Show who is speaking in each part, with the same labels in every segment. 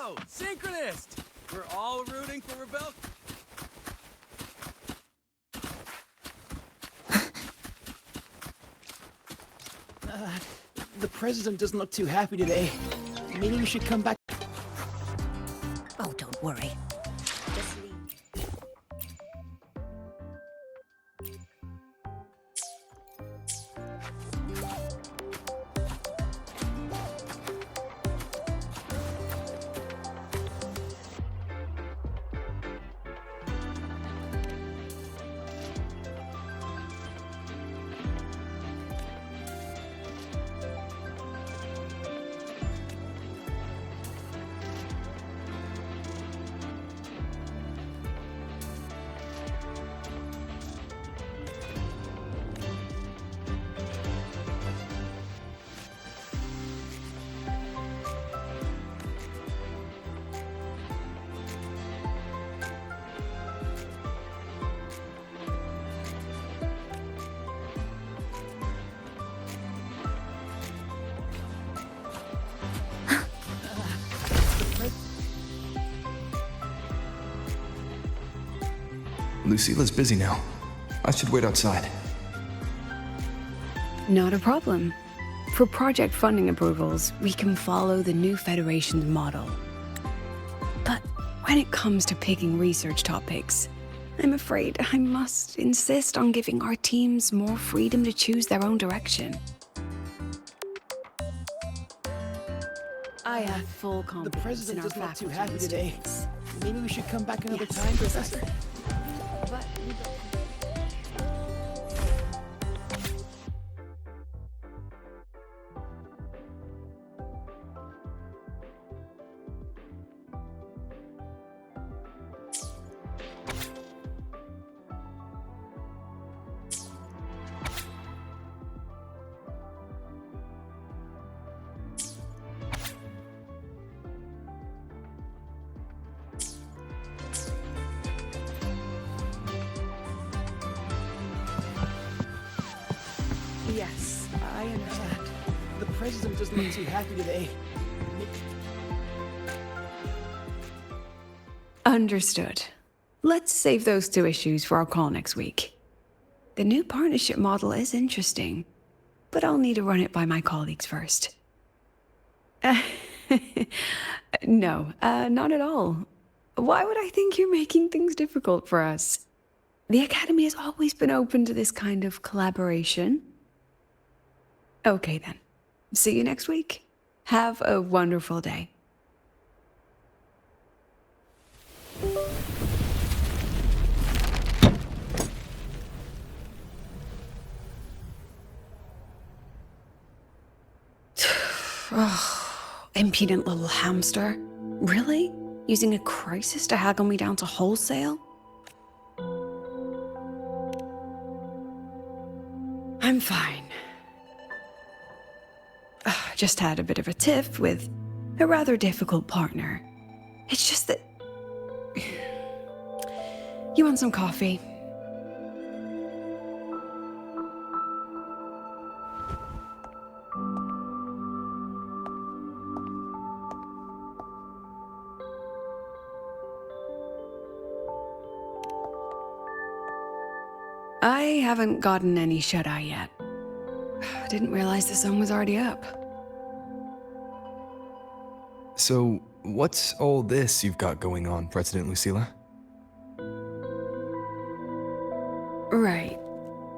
Speaker 1: Whoa! Synchronist! We're all rooting for Rebel.
Speaker 2: The president doesn't look too happy today. Maybe we should come back.
Speaker 3: Oh, don't worry. Just leave.
Speaker 4: Lucilla's busy now. I should wait outside.
Speaker 5: Not a problem. For project funding approvals, we can follow the new Federation's model. But when it comes to picking research topics, I'm afraid I must insist on giving our teams more freedom to choose their own direction. I have full
Speaker 2: The
Speaker 5: confidence in
Speaker 2: president
Speaker 5: our
Speaker 2: doesn't look too
Speaker 5: faculty
Speaker 2: happy
Speaker 5: and
Speaker 2: today.
Speaker 5: students.
Speaker 2: Maybe we should come back another
Speaker 5: Yes,
Speaker 2: time, Professor.
Speaker 5: But yes, I understand.
Speaker 2: The president doesn't look too happy today.
Speaker 5: Understood. Let's save those two issues for our call next week. The new partnership model is interesting, but I'll need to run it by my colleagues first. No, not at all. Why would I think you're making things difficult for us? The Academy has always been open to this kind of collaboration. Okay then. See you next week. Have a wonderful day. Oh, impudent little hamster. Really? Using a crisis to haggle me down to wholesale? I'm fine. Just had a bit of a tiff with a rather difficult partner. It's just that... You want some coffee? I haven't gotten any shut-eye yet. Didn't realize the sun was already up.
Speaker 4: So, what's all this you've got going on, President Lucilla?
Speaker 5: Right.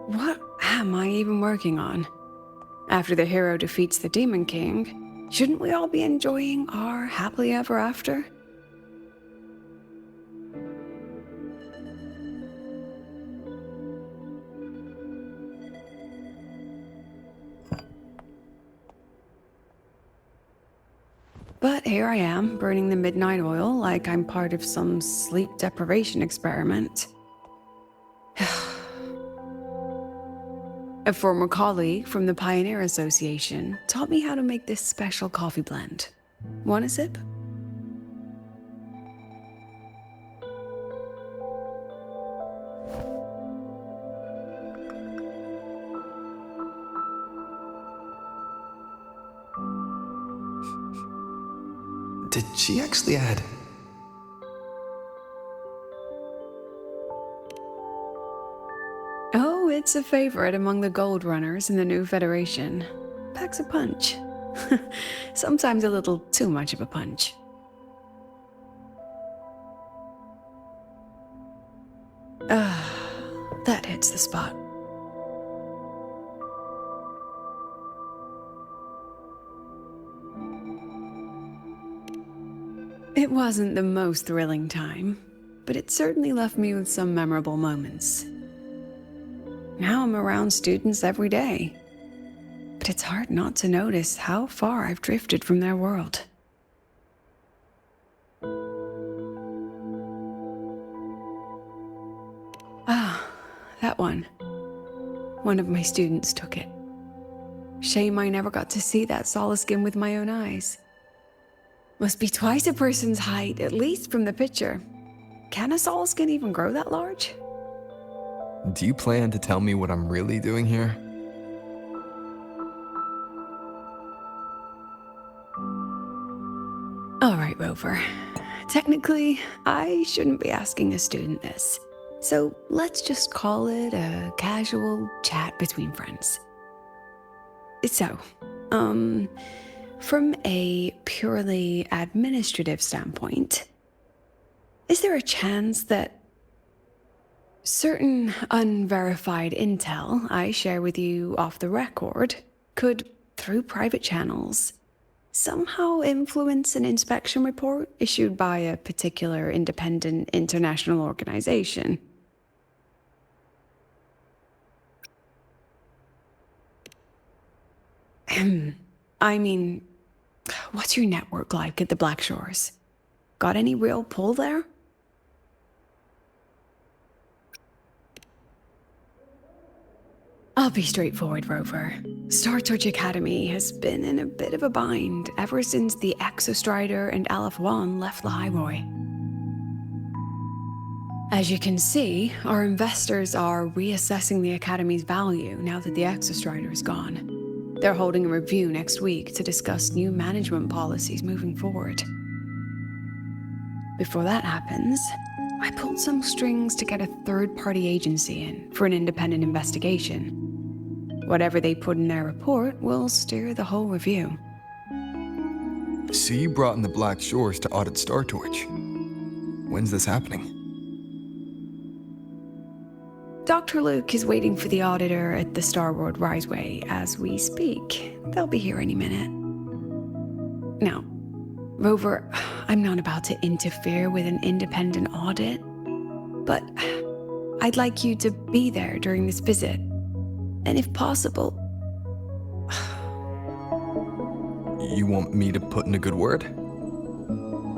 Speaker 5: What am I even working on? After the hero defeats the Demon King, shouldn't we all be enjoying our happily ever after? But here I am, burning the midnight oil like I'm part of some sleep deprivation experiment. A former colleague from the Pioneer Association taught me how to make this special coffee blend. Want a sip?
Speaker 4: did she actually add?
Speaker 5: Oh, it's a favorite among the gold runners in the new Federation. Packs a punch. Sometimes a little too much of a punch. That hits the spot. It wasn't the most thrilling time, but it certainly left me with some memorable moments. Now I'm around students every day, but it's hard not to notice how far I've drifted from their world. Ah, that one. One of my students took it. Shame I never got to see that Solaskin with my own eyes. Must be twice a person's height, at least from the picture. Can a Solaskin even grow that large?
Speaker 4: Do you plan to tell me what I'm really doing here?
Speaker 5: All right, Rover. Technically, I shouldn't be asking a student this. So let's just call it a casual chat between friends. So, from a purely administrative standpoint, is there a chance that certain unverified intel I share with you off the record could, through private channels, somehow influence an inspection report issued by a particular independent international organization? I mean, what's your network like at the Black Shores? Got any real pull there? I'll be straightforward, Rover. Star Torch Academy has been in a bit of a bind ever since the Exostrider and Aleph 1 left the Highway. As you can see, our investors are reassessing the Academy's value now that the Exostrider is gone. They're holding a review next week to discuss new management policies moving forward. Before that happens, I pulled some strings to get a third-party agency in for an independent investigation. Whatever they put in their report will steer the whole review.
Speaker 4: So you brought in the Black Shores to audit Star Torch. When's this happening?
Speaker 5: Dr. Luke is waiting for the auditor at the Starboard Riseway as we speak. They'll be here any minute. Now, Rover, I'm not about to interfere with an independent audit, but I'd like you to be there during this visit. And if possible...
Speaker 4: You want me to put in a good word?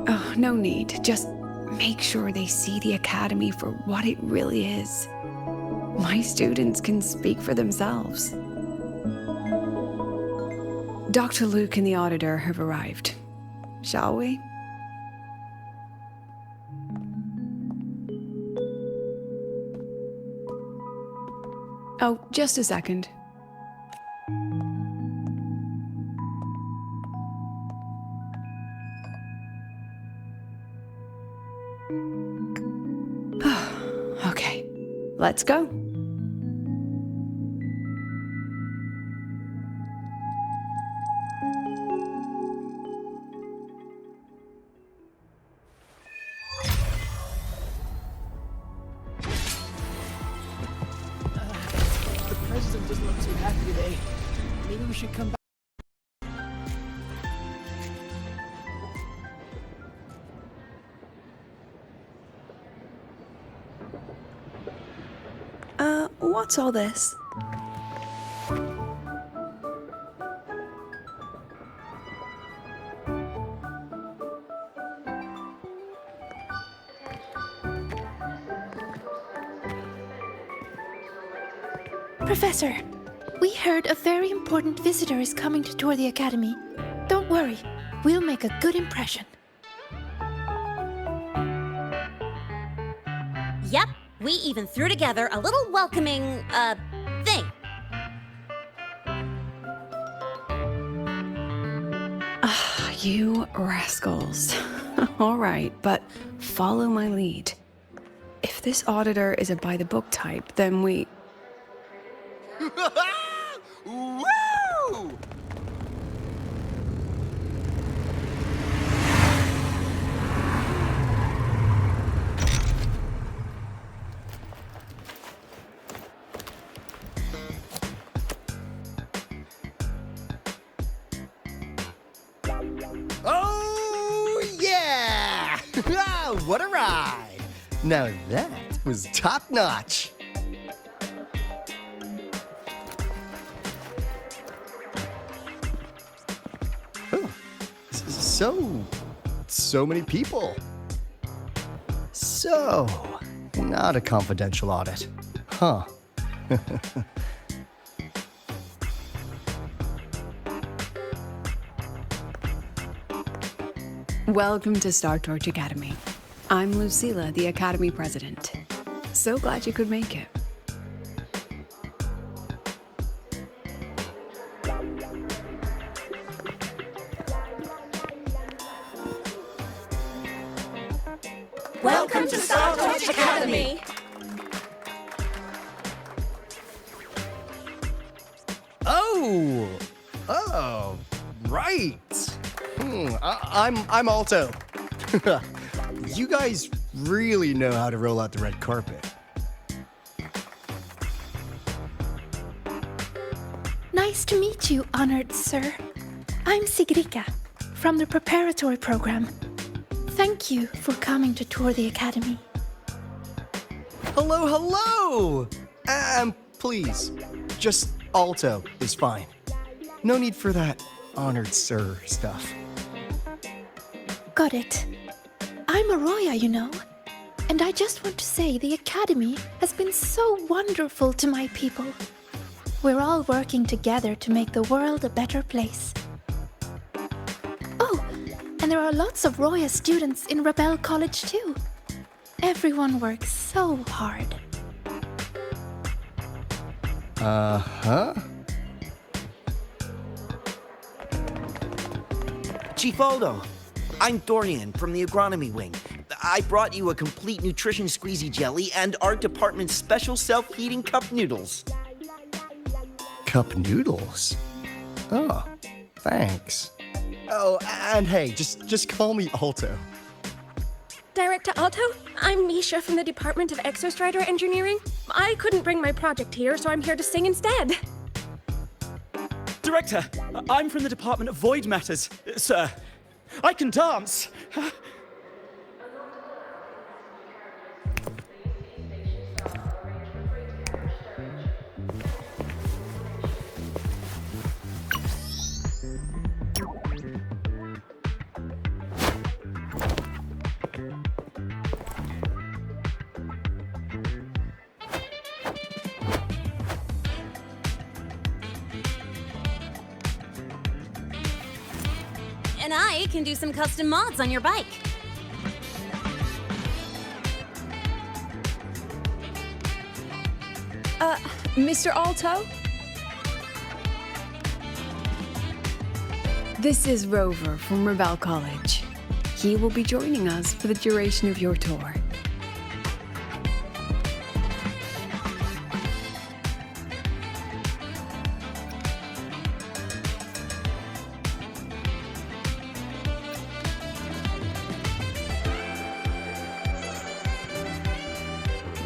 Speaker 5: Oh, no need. Just make sure they see the Academy for what it really is. My students can speak for themselves. Dr. Luke and the auditor have arrived. Shall we? Oh, just a second. Okay, let's go.
Speaker 2: The president doesn't look too happy today. Maybe we should come back.
Speaker 5: What's all this?
Speaker 6: Professor, we heard a very important visitor is coming to tour the Academy. Don't worry, we'll make a good impression.
Speaker 3: Yep, we even threw together a little welcoming, thing.
Speaker 5: You rascals. All right, but follow my lead. If this auditor is a by-the-book type, then we...
Speaker 7: Woo! Oh, yeah! What a ride! Now that was top-notch. Oh, so many people. So, not a confidential audit, huh?
Speaker 5: Welcome to Star Torch Academy. I'm Lucilla, the Academy President. So glad you could make it.
Speaker 3: Welcome to Star Torch Academy!
Speaker 7: Oh, right. I'm Alto. You guys really know how to roll out the red carpet.
Speaker 6: Nice to meet you, honored sir. I'm Sigrika, from the preparatory program. Thank you for coming to tour the academy.
Speaker 7: Hello! Please, just Alto is fine. No need for that honored sir stuff.
Speaker 6: Got it. I'm a Roya, you know. And I just want to say the academy has been so wonderful to my people. We're all working together to make the world a better place. Oh, and there are lots of Roya students in Rebel College too. Everyone works so hard.
Speaker 7: Uh-huh.
Speaker 2: Chief Aldo, I'm Dorian from the agronomy wing. I brought you a complete nutrition squeezy jelly and our department's special self-heating cup noodles.
Speaker 7: Cup noodles? Oh, thanks. Oh, and hey, just call me Alto.
Speaker 8: Director Alto, I'm Misha from the Department of Exostrider Engineering. I couldn't bring my project here, so I'm here to sing instead.
Speaker 1: Director, I'm from the Department of Void Matters, sir. I can dance.
Speaker 3: And I can do some custom mods on your bike.
Speaker 5: Mr. Alto? This is Rover from Rebel College. He will be joining us for the duration of your tour.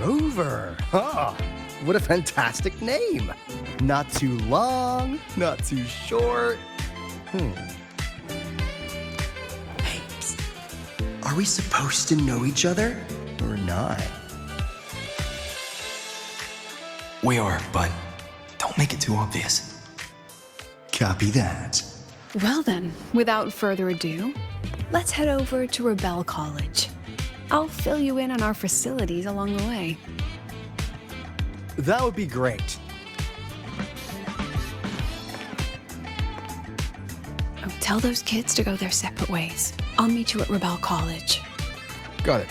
Speaker 7: Rover. Huh. What a fantastic name. Not too long, not too short. Hey, psst. Are we supposed to know each other or not?
Speaker 4: We are, but don't make it too obvious.
Speaker 7: Copy that.
Speaker 5: Well then, without further ado, let's head over to Rebel College. I'll fill you in on our facilities along the way.
Speaker 7: That would be great.
Speaker 5: Oh, tell those kids to go their separate ways. I'll meet you at Rebel College.
Speaker 4: Got it.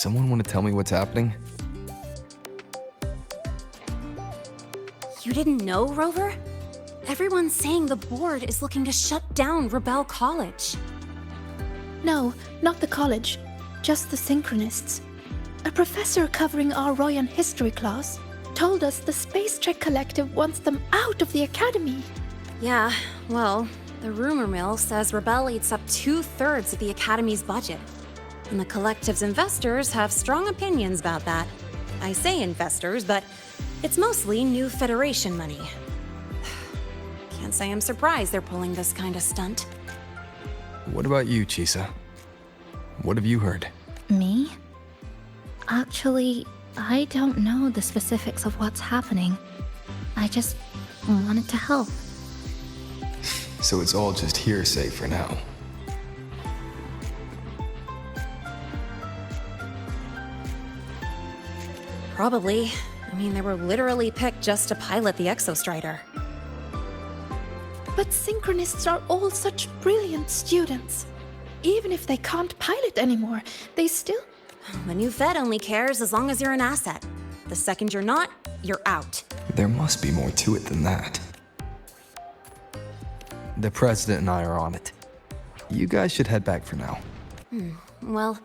Speaker 4: Someone want to tell me what's happening?
Speaker 3: You didn't know, Rover? Everyone's saying the board is looking to shut down Rebel College.
Speaker 6: No, not the college, just the Synchronists. A professor covering our Royan history class told us the Space Trek Collective wants them out of the Academy.
Speaker 3: Yeah, well, the rumor mill says Rebel eats up 2/3 of the Academy's budget. And the Collective's investors have strong opinions about that. I say investors, but it's mostly new Federation money. Can't say I'm surprised they're pulling this kind of stunt.
Speaker 4: What about you, Chisa? What have you heard?
Speaker 9: Me? Actually, I don't know the specifics of what's happening. I just wanted to help.
Speaker 4: So it's all just hearsay for now.
Speaker 3: Probably. I mean, they were literally picked just to pilot the Exostrider.
Speaker 6: But Synchronists are all such brilliant students. Even if they can't pilot anymore, they still...
Speaker 3: The new Fed only cares as long as you're an asset. The second you're not, you're out.
Speaker 4: There must be more to it than that. The president and I are on it. You guys should head back for now.
Speaker 3: Well,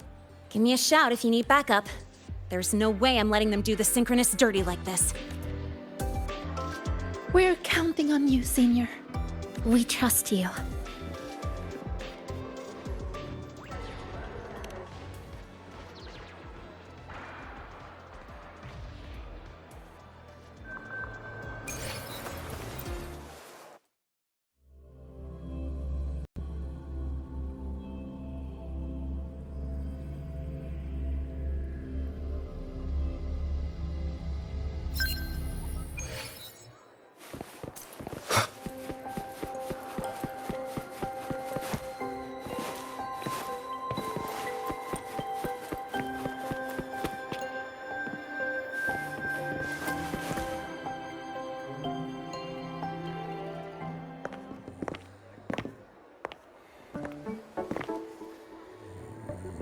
Speaker 3: give me a shout if you need backup. There's no way I'm letting them do the Synchronists dirty like this.
Speaker 6: We're counting on you, Senior.
Speaker 9: We trust you.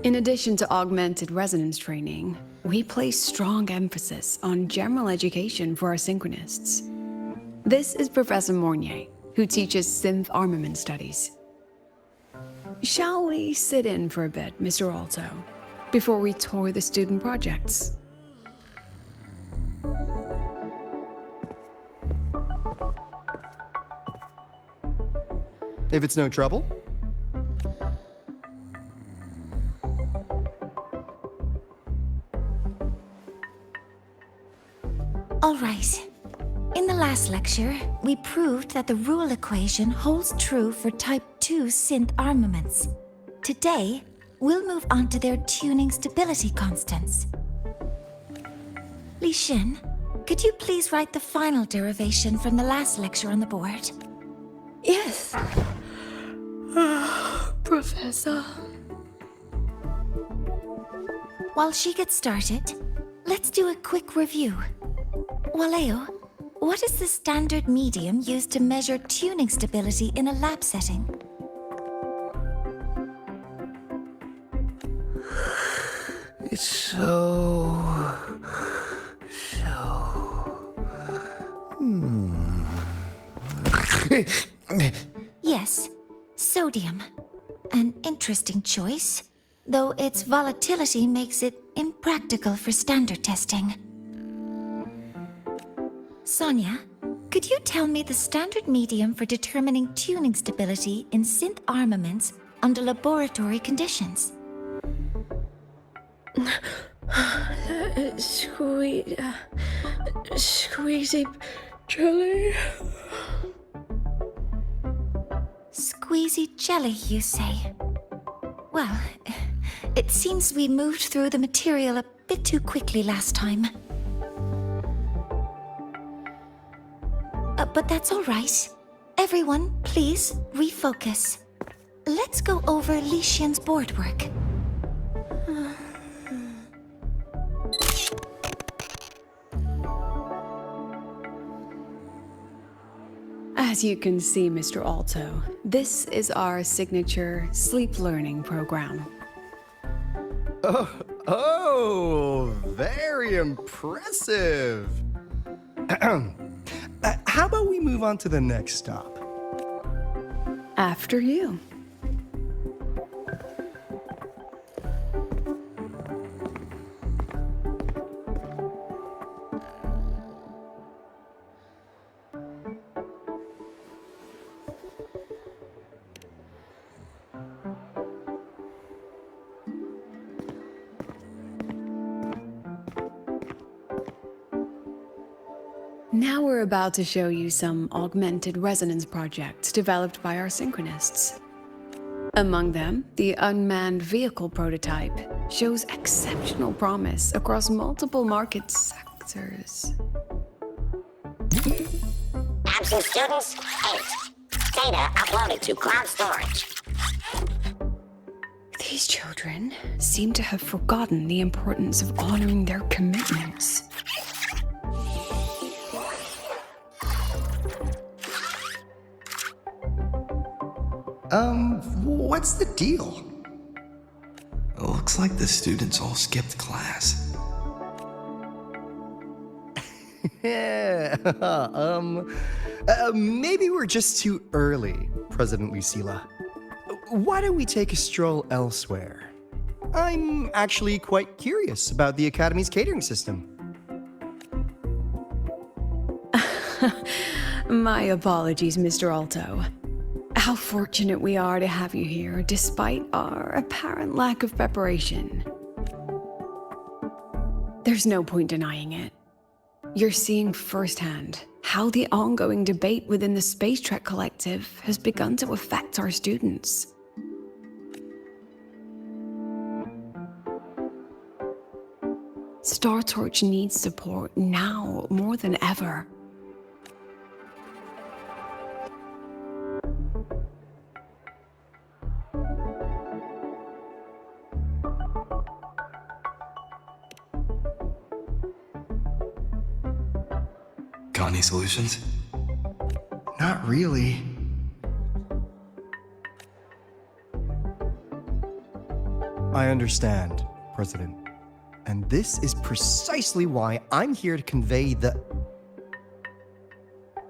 Speaker 5: In addition to augmented resonance training, we place strong emphasis on general education for our Synchronists. This is Professor Mornier, who teaches synth armament studies. Shall we sit in for a bit, Mr. Alto, before we tour the student projects?
Speaker 7: If it's no trouble.
Speaker 9: All right. In the last lecture, we proved that the rule equation holds true for Type 2 synth armaments. Today, we'll move on to their tuning stability constants. Li Xin, could you please write the final derivation from the last lecture on the board?
Speaker 6: Yes. Professor.
Speaker 9: While she gets started, let's do a quick review. Waleo, what is the standard medium used to measure tuning stability in a lab setting?
Speaker 10: It's so...
Speaker 9: Yes, sodium. An interesting choice, though its volatility makes it impractical for standard testing. Sonia, could you tell me the standard medium for determining tuning stability in synth armaments under laboratory conditions?
Speaker 8: Squeezy jelly.
Speaker 9: Squeezy jelly, you say? Well, it seems we moved through the material a bit too quickly last time. But that's all right. Everyone, please refocus. Let's go over Li Xian's board work.
Speaker 5: As you can see, Mr. Alto, this is our signature sleep learning program.
Speaker 7: Oh, Oh, very impressive. How about we move on to the next stop?
Speaker 5: After you. Now we're about to show you some augmented resonance projects developed by our synchronists. Among them, the unmanned vehicle prototype shows exceptional promise across multiple market sectors.
Speaker 11: Absent students, 8. Data uploaded to cloud storage.
Speaker 5: These children seem to have forgotten the importance of honoring their commitments.
Speaker 7: What's the deal?
Speaker 4: It looks like the students all skipped class.
Speaker 7: Yeah, maybe we're just too early, President Lucilla. Why don't we take a stroll elsewhere? I'm actually quite curious about the Academy's catering system.
Speaker 5: My apologies, Mr. Alto. How fortunate we are to have you here, despite our apparent lack of preparation. There's no point denying it. You're seeing firsthand how the ongoing debate within the Space Trek Collective has begun to affect our students. Star Torch needs support now more than ever.
Speaker 4: Got any solutions?
Speaker 7: Not really. I understand, President. And this is precisely why I'm here to convey the...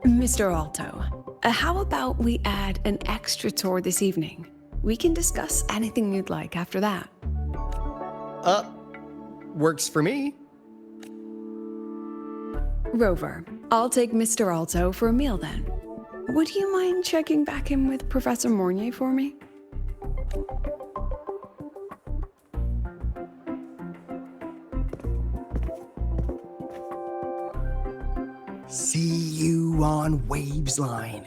Speaker 5: Mr. Alto, how about we add an extra tour this evening? We can discuss anything you'd like after that.
Speaker 7: Works for me.
Speaker 5: Rover, I'll take Mr. Alto for a meal then. Would you mind checking back in with Professor Mornier for me?
Speaker 7: See you on Waves Line.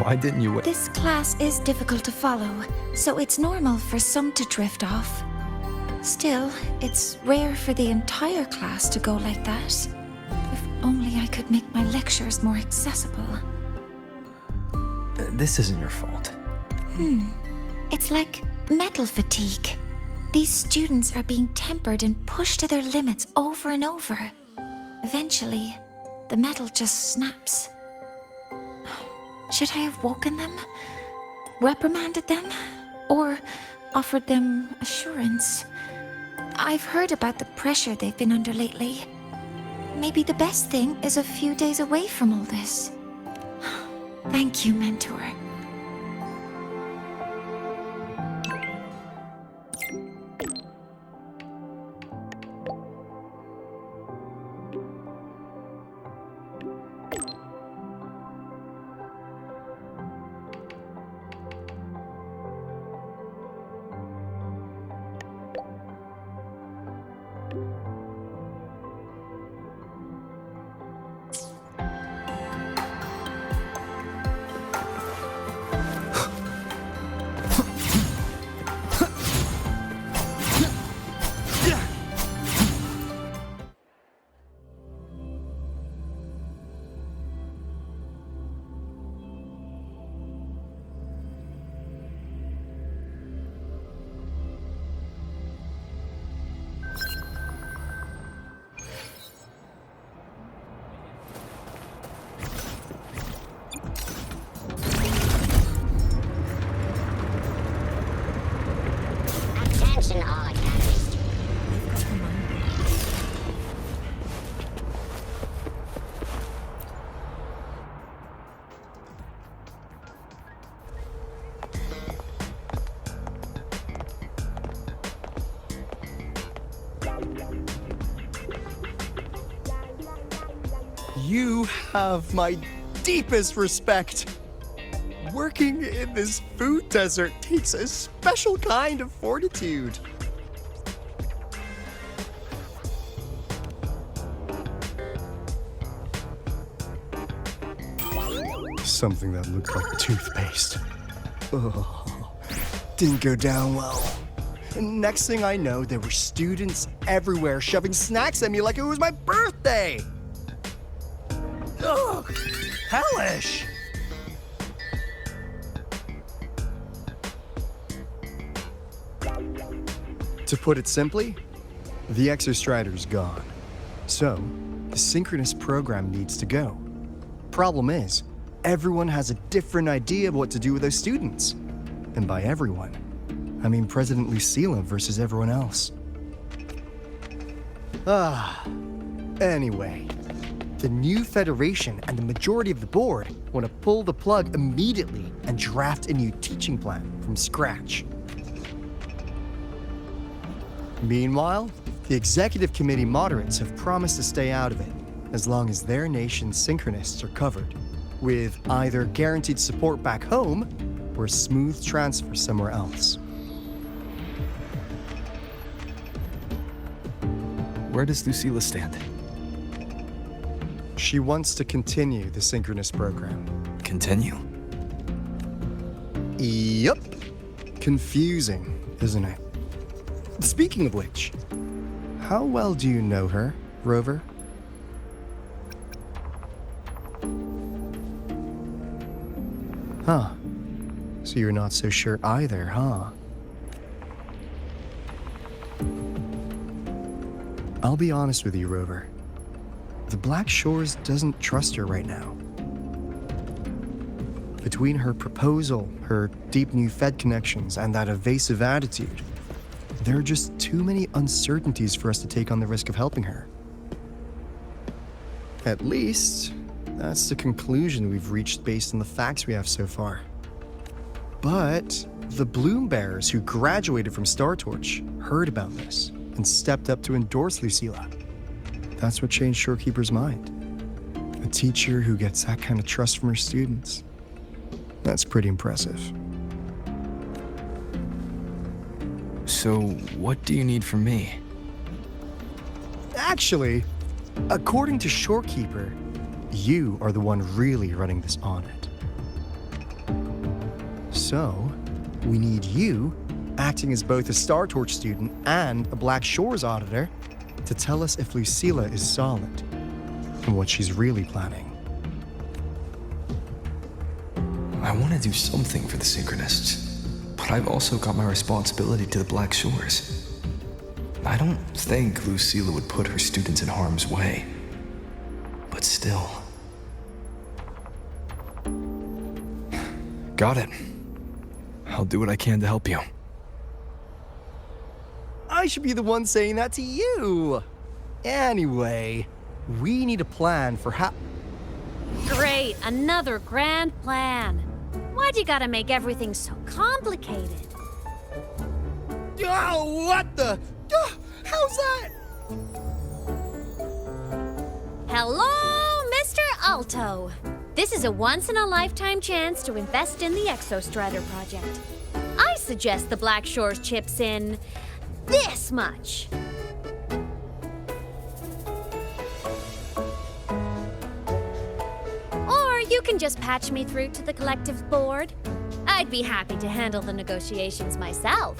Speaker 4: Why didn't you wait?
Speaker 9: This class is difficult to follow, so it's normal for some to drift off. Still, it's rare for the entire class to go like that. If only I could make my lectures more accessible.
Speaker 10: This isn't your fault.
Speaker 9: It's like metal fatigue. These students are being tempered and pushed to their limits over and over. Eventually, the metal just snaps. Should I have woken them? Reprimanded them? Or offered them assurance? I've heard about the pressure they've been under lately. Maybe the best thing is a few days away from all this. Thank you, Mentor.
Speaker 7: You have my deepest respect. Working in this food desert takes a special kind of fortitude. Something that looked like toothpaste. Oh, didn't go down well. And next thing I know, there were students everywhere shoving snacks at me like it was my birthday. Ugh, hellish. To put it simply, the Exostrider's gone. So, the synchronous program needs to go. Problem is, everyone has a different idea of what to do with those students. And by everyone, I mean President Lucilla versus everyone else. Anyway, the new Federation and the majority of the board want to pull the plug immediately and draft a new teaching plan from scratch. Meanwhile, the executive committee moderates have promised to stay out of it as long as their nation's synchronists are covered, with either guaranteed support back home or a smooth transfer somewhere else.
Speaker 4: Where does Lucilla stand?
Speaker 7: She wants to continue the synchronous program.
Speaker 4: Continue?
Speaker 7: Yup. Confusing, isn't it? Speaking of which, how well do you know her, Rover? Huh. So you're not so sure either, huh? I'll be honest with you, Rover. The Black Shores doesn't trust her right now. Between her proposal, her deep new Fed connections, and that evasive attitude, there are just too many uncertainties for us to take on the risk of helping her. At least, that's the conclusion we've reached based on the facts we have so far. But the Bloom Bearers who graduated from Star Torch heard about this and stepped up to endorse Lucilla. That's what changed Shorekeeper's mind. A teacher who gets that kind of trust from her students. That's pretty impressive.
Speaker 4: So, what do you need from me?
Speaker 7: Actually, according to Shorekeeper, you are the one really running this audit. So, we need you, acting as both a Star Torch student and a Black Shores auditor, to tell us if Lucilla is solid and what she's really planning.
Speaker 4: I want to do something for the Synchronists, but I've also got my responsibility to the Black Shores. I don't think Lucilla would put her students in harm's way, but still. Got it. I'll do what I can to help you.
Speaker 7: I should be the one saying that to you. Anyway, we need a plan for how...
Speaker 3: Great, another grand plan. Why'd you gotta make everything so complicated?
Speaker 7: Oh, what the... how's that?
Speaker 3: Hello, Mr. Alto. This is a once-in-a-lifetime chance to invest in the Exostrider project. I suggest the Black Shores chips in this much. Or you can just patch me through to the collective board. I'd be happy to handle the negotiations myself.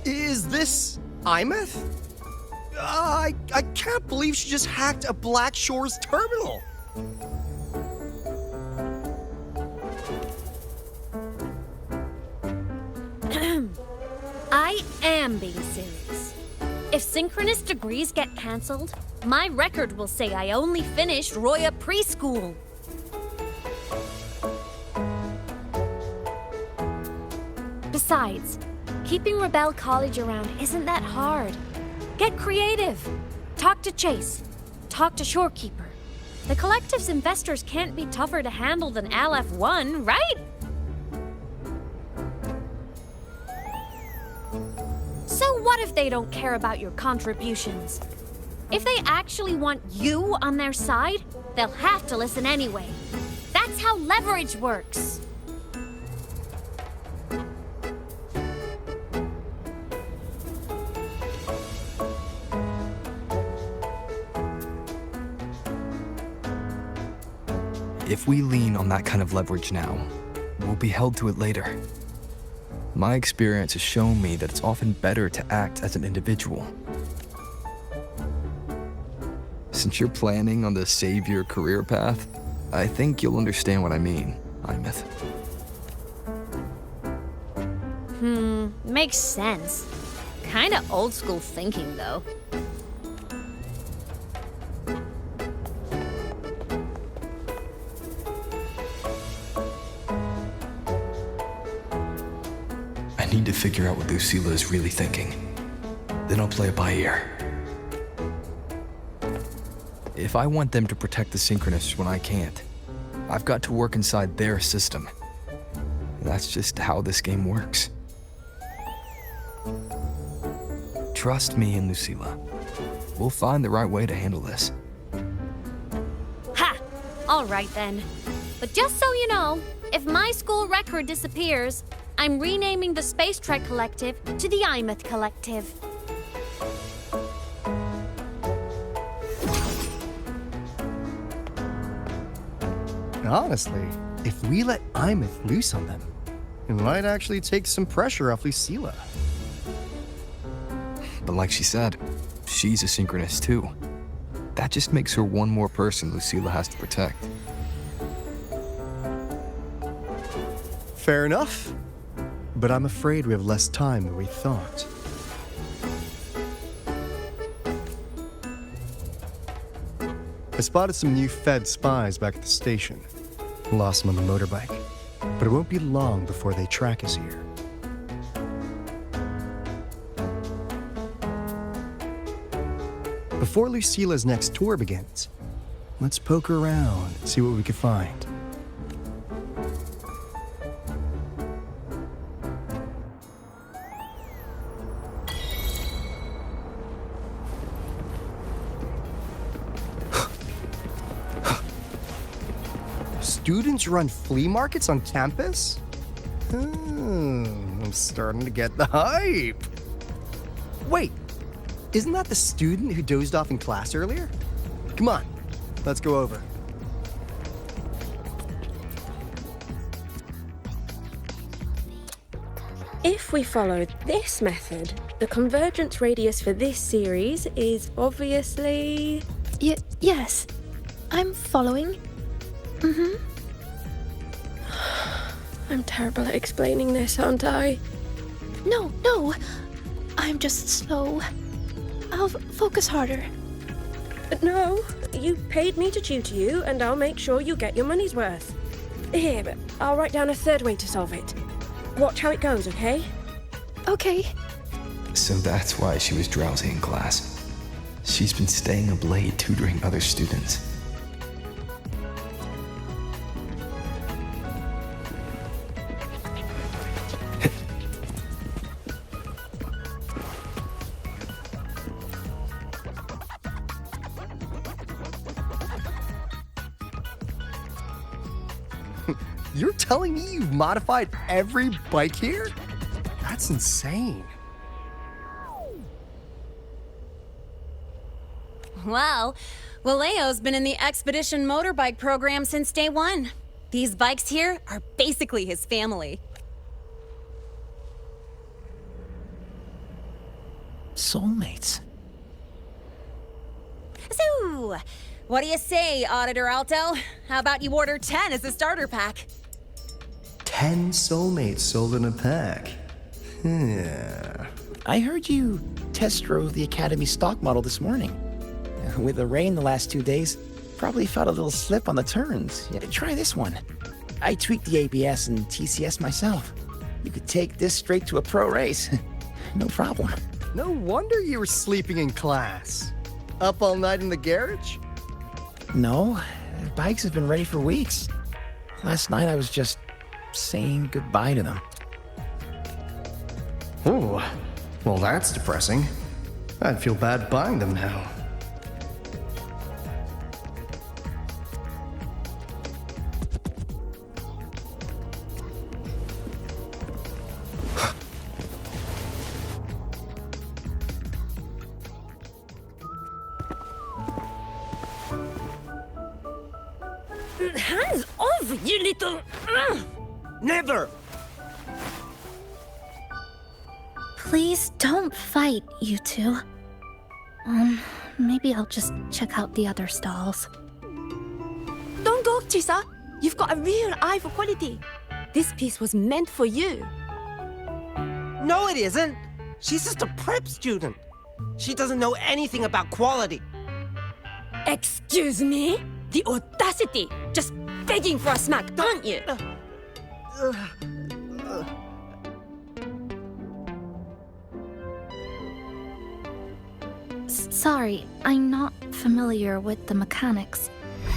Speaker 7: Is this Imeth? I can't believe she just hacked a Black Shores terminal.
Speaker 3: I am being serious. If synchronous degrees get cancelled, my record will say I only finished Roya preschool. Besides, keeping Rebel College around isn't that hard. Get creative. Talk to Chase. Talk to Shorekeeper. The Collective's investors can't be tougher to handle than LF1, right? So what
Speaker 12: What if they don't care about your contributions? If they actually want you on their side, they'll have to listen anyway. That's how leverage works.
Speaker 4: If we lean on that kind of leverage now, we'll be held to it later. My experience has shown me that it's often better to act as an individual. Since you're planning on the savior career path, I think you'll understand what I mean, Imeth.
Speaker 12: Makes sense. Kinda old school thinking, though.
Speaker 4: I need to figure out what Lucilla is really thinking. Then I'll play it by ear. If I want them to protect the Synchronists when I can't, I've got to work inside their system. That's just how this game works. Trust me and Lucilla. We'll find the right way to handle this.
Speaker 12: Ha! Alright then. But just so you know, if my school record disappears, I'm renaming the Space Trek Collective to the Imeth Collective.
Speaker 7: Honestly, if we let Imeth loose on them, it might actually take some pressure off Lucilla.
Speaker 4: But like she said, she's a Synchronist too. That just makes her one more person Lucilla has to protect.
Speaker 7: Fair enough. But I'm afraid we have less time than we thought. I spotted some new Fed spies back at the station. Lost them on the motorbike. But it won't be long before they track us here. Before Lucilla's next tour begins, let's poke around and see what we can find. Students run flea markets on campus? I'm starting to get the hype. Wait, isn't that the student who dozed off in class earlier? Come on, let's go over.
Speaker 8: If we follow this method, the convergence radius for this series is obviously...
Speaker 6: Yes, I'm following.
Speaker 8: I'm terrible at explaining this, aren't I?
Speaker 6: No, I'm just slow. I'll focus harder.
Speaker 8: No, you paid me to tutor you, and I'll make sure you get your money's worth. Here, but I'll write down a third way to solve it. Watch how it goes, okay?
Speaker 6: Okay.
Speaker 4: So that's why she was drowsy in class. She's been staying up late tutoring other students.
Speaker 7: You're telling me you've modified every bike here? That's insane.
Speaker 3: Wow, Valeo's been in the Expedition motorbike program since day one. These bikes here are basically his family.
Speaker 10: Soulmates.
Speaker 3: So, what do you say, Auditor Alto? How about you order 10 as a starter pack?
Speaker 7: 10 soulmates sold in a pack.
Speaker 10: I heard you test drove the Academy stock model this morning. With the rain the last 2 days, probably felt a little slip on the turns. Yeah, try this one. I tweaked the ABS and TCS myself. You could take this straight to a pro race. No problem.
Speaker 7: No wonder you were sleeping in class. Up all night in the garage?
Speaker 10: No, bikes have been ready for weeks. Last night I was just saying goodbye to them.
Speaker 7: Ooh, Well, that's depressing. I'd feel bad buying them now.
Speaker 8: Hands off, you little...
Speaker 10: Never!
Speaker 6: Please don't fight, you two. Maybe I'll just check out the other stalls.
Speaker 8: Don't go, Chisa. You've got a real eye for quality. This piece was meant for you.
Speaker 13: No, it isn't. She's just a prep student. She doesn't know anything about quality.
Speaker 8: Excuse me? The audacity! Just begging for a smack, aren't you?
Speaker 6: Sorry, I'm not familiar with the mechanics,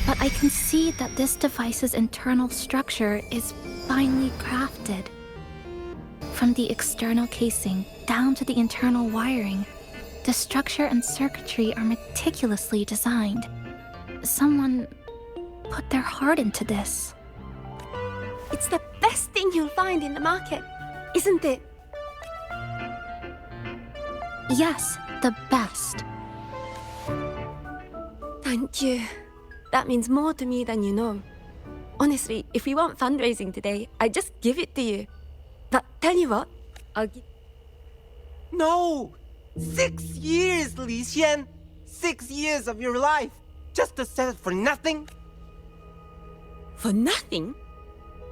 Speaker 6: but I can see that this device's internal structure is finely crafted. From the external casing down to the internal wiring, the structure and circuitry are meticulously designed. Someone put their heart into this.
Speaker 8: It's the best thing you'll find in the market, isn't it?
Speaker 6: Yes, the best.
Speaker 8: Thank you. That means more to me than you know. Honestly, if we want fundraising today, I'd just give it to you. But tell you what, I'll give...
Speaker 13: No! 6 years, Li Xian! 6 years of your life! Just to settle for nothing?
Speaker 8: For nothing?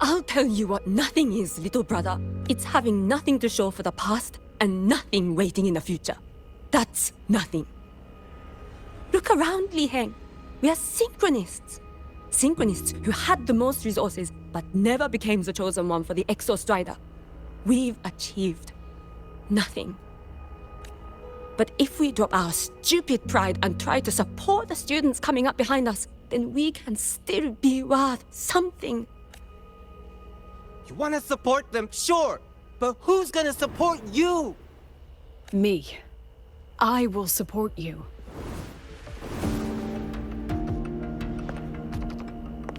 Speaker 8: I'll tell you what nothing is, little brother. It's having nothing to show for the past and nothing waiting in the future. That's nothing. Look around, Li Heng. We are synchronists. Synchronists who had the most resources but never became the chosen one for the Exo Strider. We've achieved nothing. But if we drop our stupid pride and try to support the students coming up behind us, then we can still be worth something.
Speaker 13: You want to support them, sure. But who's gonna support you?
Speaker 5: Me. I will support you.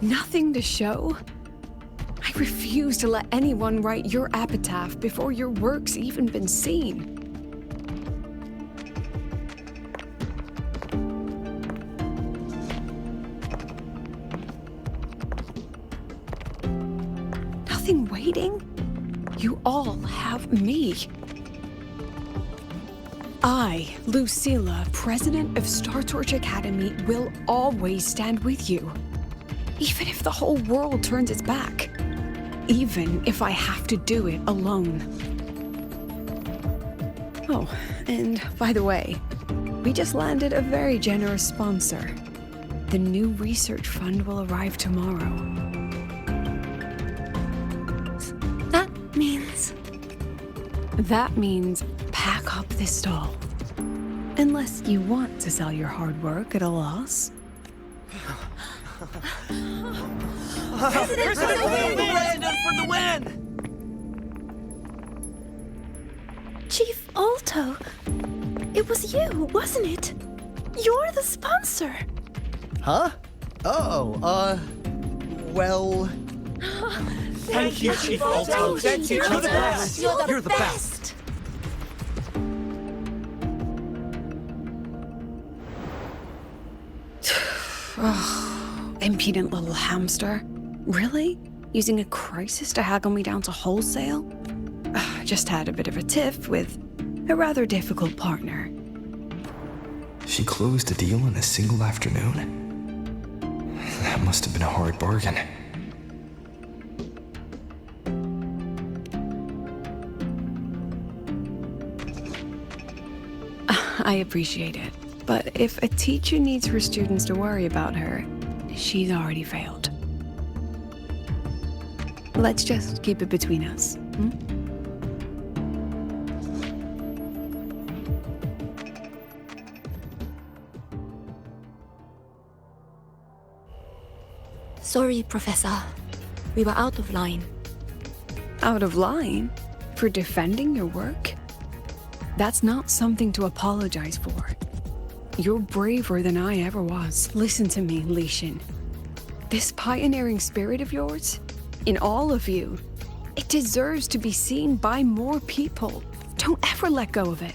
Speaker 5: Nothing to show? I refuse to let anyone write your epitaph before your work's even been seen. Nothing waiting? You all have me. I, Lucilla, president of Star Torch Academy, will always stand with you. Even if the whole world turns its back. Even if I have to do it alone. Oh, and by the way, we just landed a very generous sponsor. The new research fund will arrive tomorrow.
Speaker 8: That means...
Speaker 5: That means pack up this stall. Unless you want to sell your hard work at a loss.
Speaker 10: President for the win!
Speaker 6: Chief Alto, it was you, wasn't it? You're the sponsor.
Speaker 7: Huh? Oh, well...
Speaker 1: Thank you, Chief Alto.
Speaker 10: Thank you.
Speaker 1: You're the best.
Speaker 10: You're the best.
Speaker 5: Impudent little hamster. Really? Using a crisis to haggle me down to wholesale? Just had a bit of a tiff with a rather difficult partner.
Speaker 4: She closed a deal in a single afternoon? That must have been a hard bargain.
Speaker 5: I appreciate it, but if a teacher needs her students to worry about her, she's already failed. Let's just keep it between us, hmm?
Speaker 8: Sorry, Professor. We were out of line.
Speaker 5: Out of line? For defending your work? That's not something to apologize for. You're braver than I ever was. Listen to me, Li Xin. This pioneering spirit of yours, in all of you, it deserves to be seen by more people. Don't ever let go of it.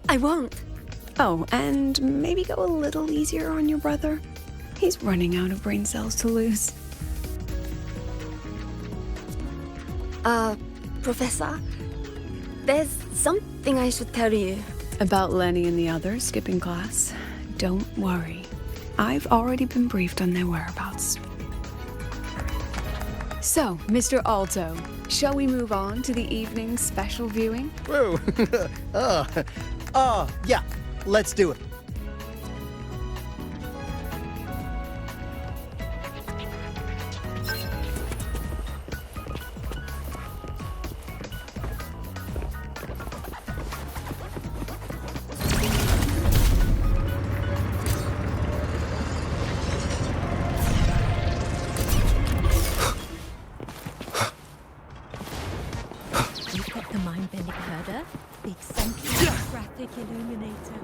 Speaker 8: I won't.
Speaker 5: Oh, and maybe go a little easier on your brother. He's running out of brain cells to lose.
Speaker 8: Professor, there's something I should tell you.
Speaker 5: About Lenny and the others skipping class? Don't worry. I've already been briefed on their whereabouts. So, Mr. Alto, shall we move on to the evening's special viewing?
Speaker 7: Whoa. Yeah. Let's do it.
Speaker 8: You've got the mind-bending herder, the eccentric graphic illuminator.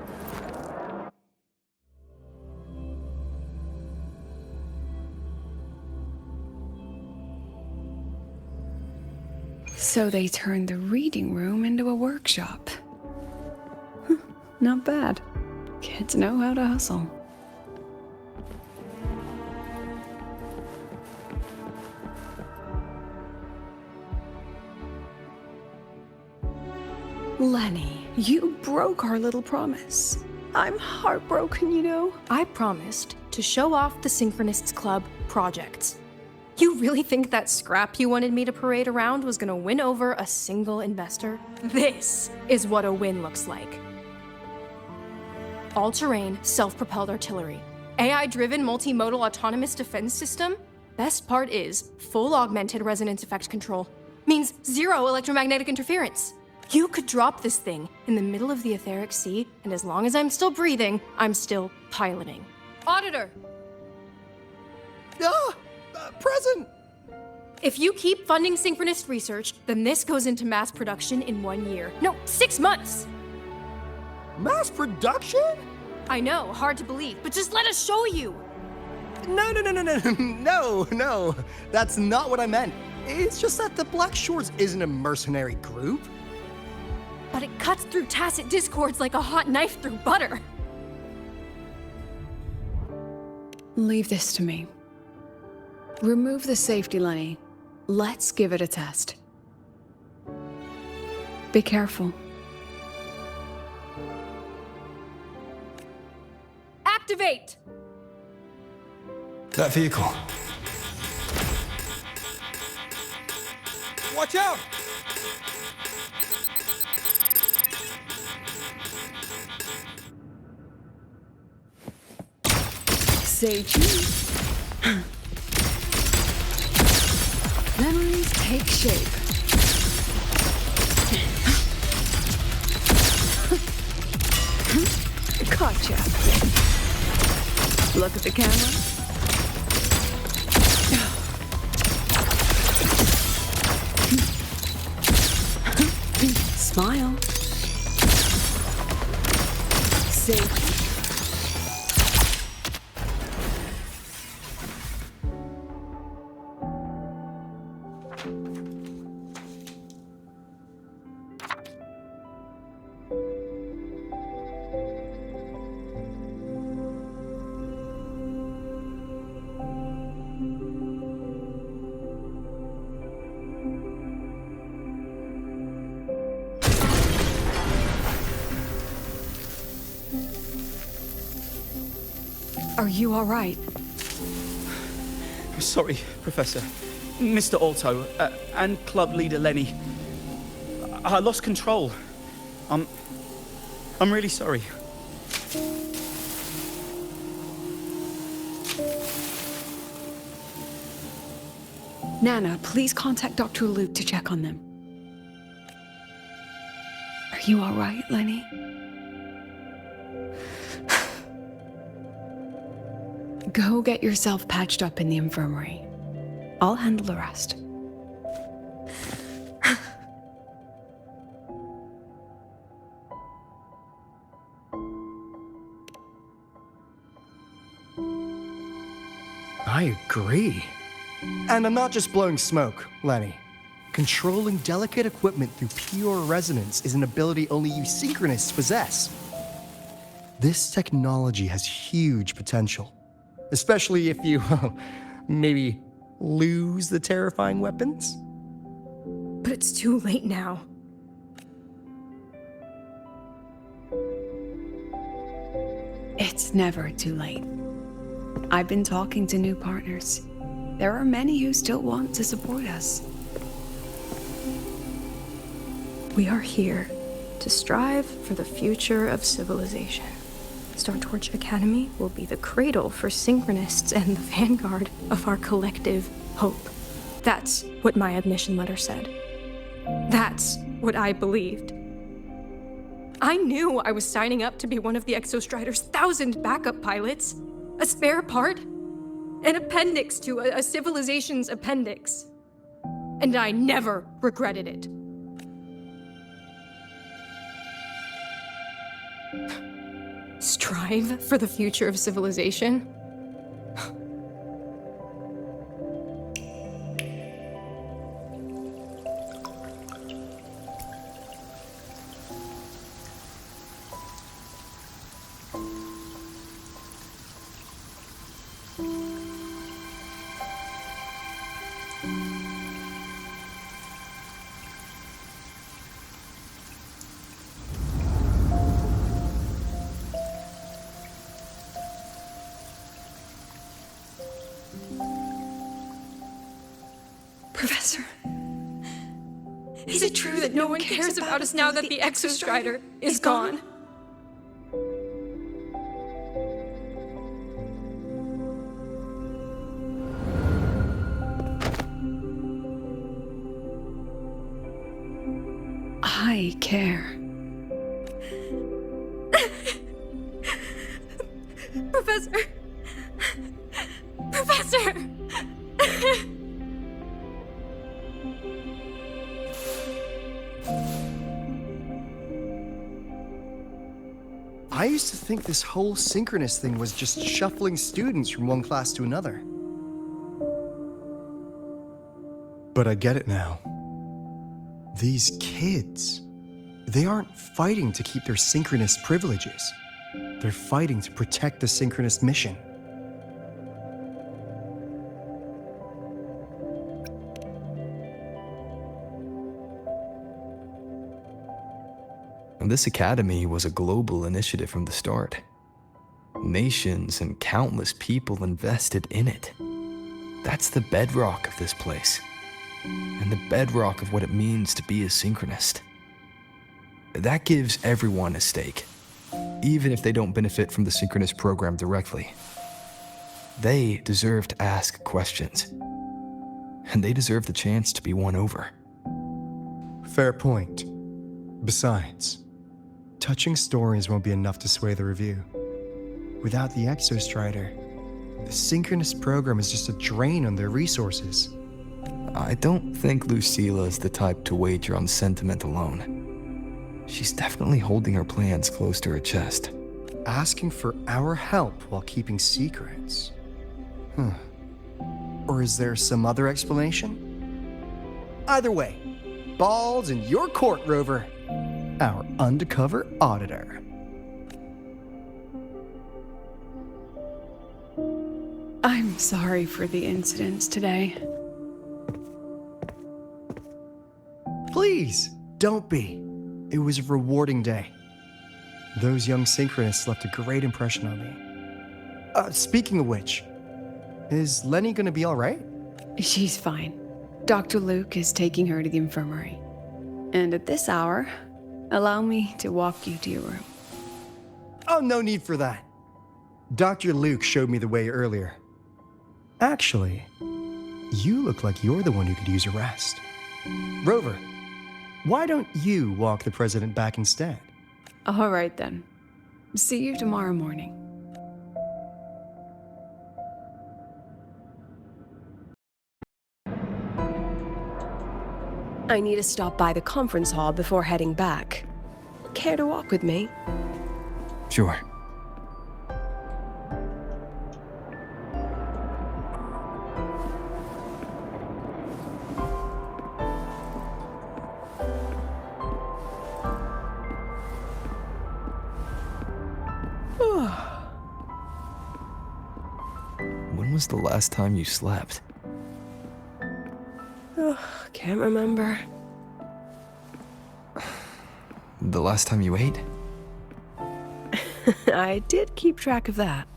Speaker 5: So they turned the reading room into a workshop. Not bad. Kids know how to hustle. Lenny, you broke our little promise. I'm heartbroken, you know.
Speaker 14: I promised to show off the Synchronists Club projects. You really think that scrap you wanted me to parade around was gonna win over a single investor? This is what a win looks like. All-terrain, self-propelled artillery. AI-driven multimodal autonomous defense system? Best part is full augmented resonance effect control. Means zero electromagnetic interference. You could drop this thing in the middle of the etheric sea, and as long as I'm still breathing, I'm still piloting. Auditor!
Speaker 7: Present!
Speaker 14: If you keep funding synchronist research, then this goes into mass production in 1 year. No, 6 months!
Speaker 7: Mass production?
Speaker 14: I know, hard to believe, but just let us show you!
Speaker 7: No. That's not what I meant. It's just that the Black Shores isn't a mercenary group.
Speaker 14: But it cuts through tacit discords like a hot knife through butter.
Speaker 5: Leave this to me. Remove the safety, Lenny. Let's give it a test. Be careful.
Speaker 14: Activate!
Speaker 4: That vehicle.
Speaker 13: Watch out!
Speaker 5: Say cheese. Memories take shape. Gotcha. Look at the camera. Smile. Safety. Are you all right?
Speaker 1: Sorry, Professor. Mr. Alto, and club leader Lenny. I lost control. I'm really sorry.
Speaker 5: Nana, please contact Dr. Luke to check on them. Are you all right, Lenny? Go get yourself patched up in the infirmary. I'll handle the rest.
Speaker 7: I agree. And I'm not just blowing smoke, Lenny. Controlling delicate equipment through pure resonance is an ability only you synchronists possess. This technology has huge potential, especially if you, maybe lose the terrifying weapons.
Speaker 14: But it's too late now.
Speaker 5: It's never too late. I've been talking to new partners. There are many who still want to support us.
Speaker 14: We are here to strive for the future of civilization. Star Torch Academy will be the cradle for synchronists and the vanguard of our collective hope. That's what my admission letter said. That's what I believed. I knew I was signing up to be one of the Exostrider's 1,000 backup pilots. A spare part? An appendix to a civilization's appendix. And I never regretted it. Strive for the future of civilization? Professor, is it true that no one cares about us now that the Exostrider is gone?
Speaker 5: I care.
Speaker 14: Professor! Professor!
Speaker 7: I used to think this whole synchronous thing was just shuffling students from one class to another. But I get it now. These kids, they aren't fighting to keep their synchronous privileges. They're fighting to protect the synchronous mission.
Speaker 4: This academy was a global initiative from the start. Nations and countless people invested in it. That's the bedrock of this place, and the bedrock of what it means to be a synchronist. That gives everyone a stake, even if they don't benefit from the synchronous program directly. They deserve to ask questions, and they deserve the chance to be won over.
Speaker 7: Fair point. Besides, touching stories won't be enough to sway the review. Without the Exostrider, the synchronous program is just a drain on their resources.
Speaker 4: I don't think Lucilla is the type to wager on sentiment alone. She's definitely holding her plans close to her chest.
Speaker 7: Asking for our help while keeping secrets. Or is there some other explanation? Either way, balls in your court, Rover. Our undercover auditor.
Speaker 5: I'm sorry for the incidents today.
Speaker 7: Please, don't be. It was a rewarding day. Those young synchronists left a great impression on me. Speaking of which, is Lenny gonna be all right?
Speaker 5: She's fine. Dr. Luke is taking her to the infirmary. And at this hour, allow me to walk you to your room.
Speaker 7: Oh, no need for that. Dr. Luke showed me the way earlier. Actually, you look like you're the one who could use a rest. Rover, why don't you walk the president back instead?
Speaker 5: All right then. See you tomorrow morning. I need to stop by the conference hall before heading back. Care to walk with me?
Speaker 4: Sure. When was the last time you slept?
Speaker 5: Can't remember.
Speaker 4: The last time you ate?
Speaker 5: I did keep track of that.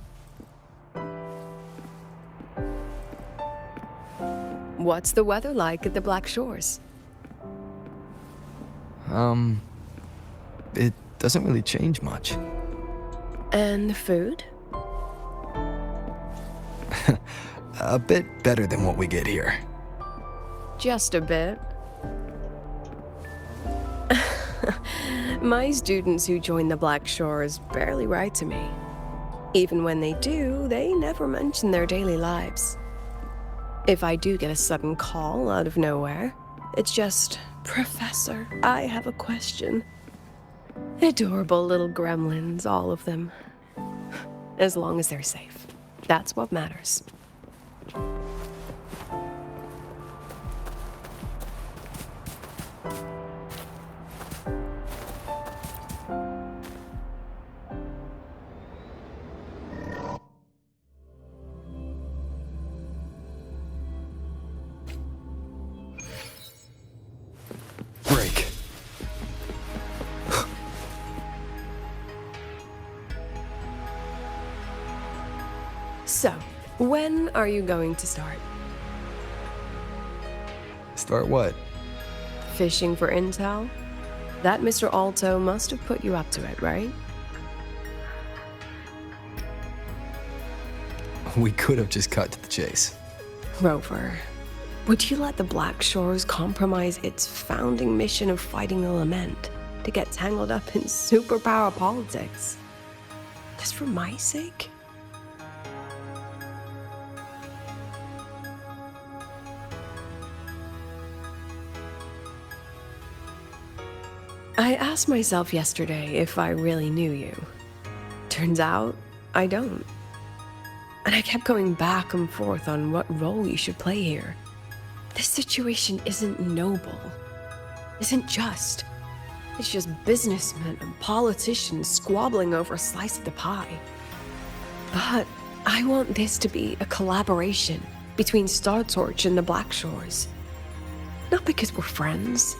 Speaker 5: What's the weather like at the Black Shores?
Speaker 4: It doesn't really change much.
Speaker 5: And the food?
Speaker 4: A bit better than what we get here.
Speaker 5: Just a bit. My students who join the Black Shores barely write to me. Even when they do, they never mention their daily lives. If I do get a sudden call out of nowhere, it's just, "Professor, I have a question." Adorable little gremlins, all of them. As long as they're safe. That's what matters.
Speaker 4: Break.
Speaker 5: So, when are you going to start?
Speaker 4: Start what?
Speaker 5: Fishing for intel? That Mr. Alto must have put you up to it, right?
Speaker 4: We could have just cut to the chase.
Speaker 5: Rover, would you let the Black Shores compromise its founding mission of fighting the Lament to get tangled up in superpower politics? Just for my sake? I asked myself yesterday if I really knew you. Turns out, I don't. And I kept going back and forth on what role you should play here. This situation isn't noble, isn't just. It's just businessmen and politicians squabbling over a slice of the pie. But I want this to be a collaboration between Star Torch and the Black Shores. Not because we're friends,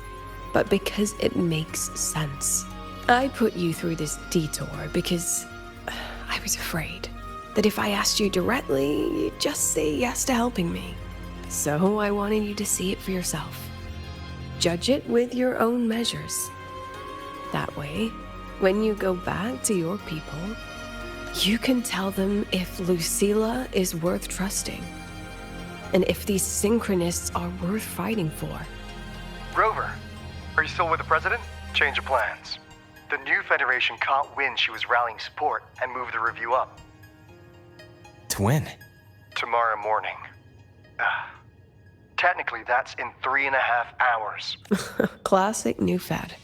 Speaker 5: but because it makes sense. I put you through this detour because I was afraid that if I asked you directly, you'd just say yes to helping me. So I wanted you to see it for yourself. Judge it with your own measures. That way, when you go back to your people, you can tell them if Lucilla is worth trusting, and if these synchronists are worth fighting for.
Speaker 15: Rover, are you still with the president? Change of plans. The new Federation caught wind she was rallying support and moved the review up.
Speaker 4: To when?
Speaker 15: Tomorrow morning. Technically, that's in 3.5 hours.
Speaker 5: Classic New Fed.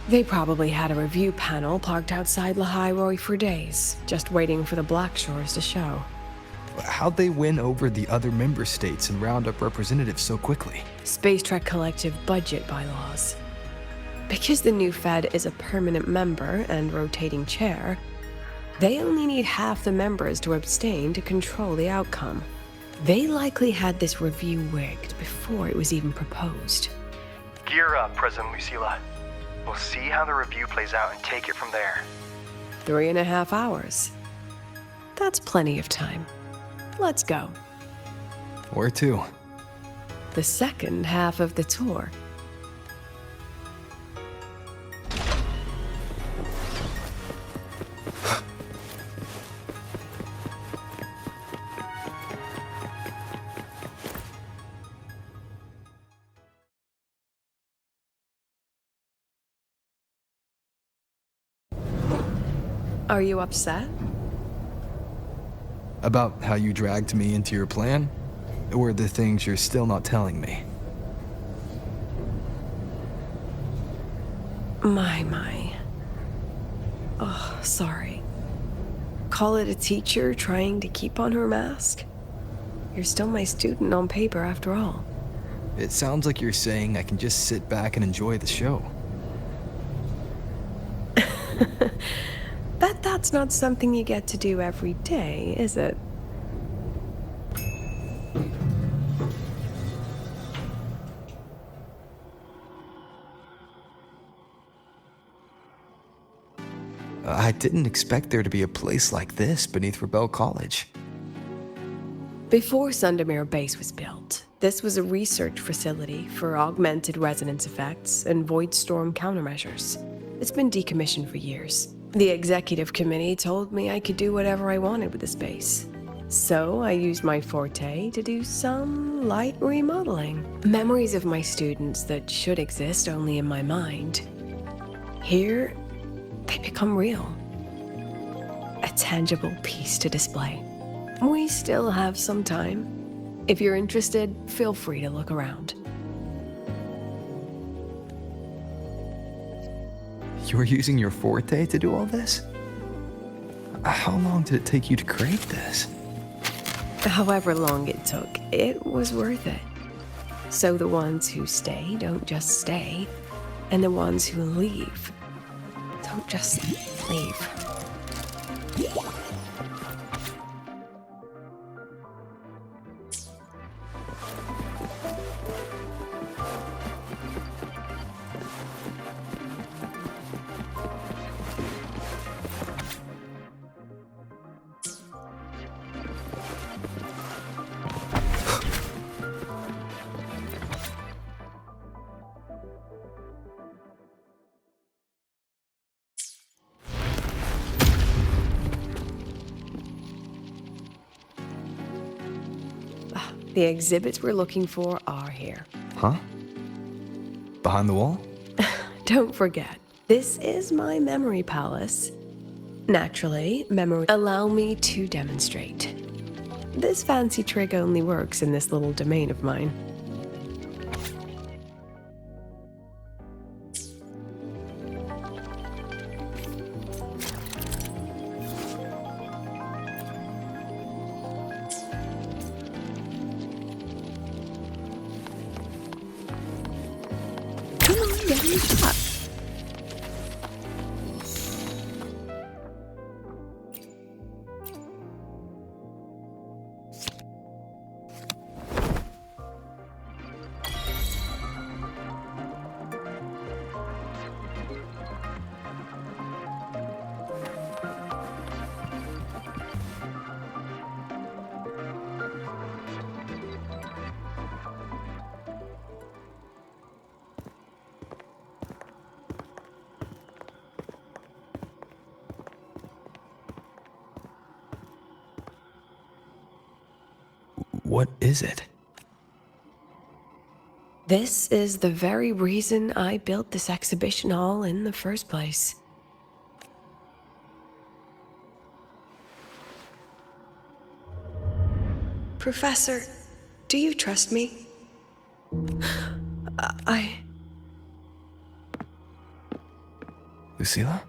Speaker 5: They probably had a review panel parked outside Lahai for days, just waiting for the Black Shores to show.
Speaker 4: How'd they win over the other member states and round up representatives so quickly?
Speaker 5: Space Trek Collective budget bylaws. Because the New Fed is a permanent member and rotating chair, they only need half the members to abstain to control the outcome. They likely had this review rigged before it was even proposed.
Speaker 15: Gear up, President Lucilla. We'll see how the review plays out and take it from there.
Speaker 5: 3.5 hours. That's plenty of time. Let's go.
Speaker 4: Where to?
Speaker 5: The second half of the tour. Are you upset?
Speaker 4: About how you dragged me into your plan? Or the things you're still not telling me?
Speaker 5: My. Oh, sorry. Call it a teacher trying to keep on her mask? You're still my student on paper after all.
Speaker 4: It sounds like you're saying I can just sit back and enjoy the show.
Speaker 5: That's not something you get to do every day, is it?
Speaker 4: I didn't expect there to be a place like this beneath Rebel College.
Speaker 5: Before Sundermere Base was built, this was a research facility for augmented resonance effects and void storm countermeasures. It's been decommissioned for years. The executive committee told me I could do whatever I wanted with the space. So I used my forte to do some light remodeling. Memories of my students that should exist only in my mind. Here, they become real. A tangible piece to display. We still have some time. If you're interested, feel free to look around.
Speaker 4: You're using your forte to do all this? How long did it take you to create this?
Speaker 5: However long it took, it was worth it. So the ones who stay don't just stay, and the ones who leave don't just leave. The exhibits we're looking for are here.
Speaker 4: Huh? Behind the wall?
Speaker 5: Don't forget, this is my memory palace. Naturally, memory allow me to demonstrate. This fancy trick only works in this little domain of mine.
Speaker 4: What is it?
Speaker 5: This is the very reason I built this exhibition hall in the first place. Professor, do you trust me?
Speaker 4: Lucilla?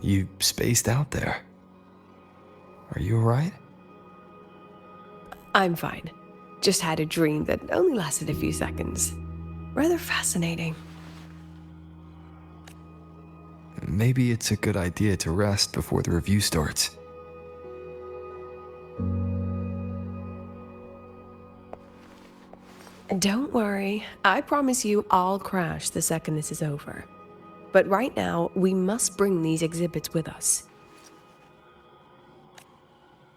Speaker 4: You spaced out there. Are you alright?
Speaker 5: I'm fine. Just had a dream that only lasted a few seconds. Rather fascinating.
Speaker 4: Maybe it's a good idea to rest before the review starts.
Speaker 5: Don't worry. I promise you I'll crash the second this is over. But right now, we must bring these exhibits with us.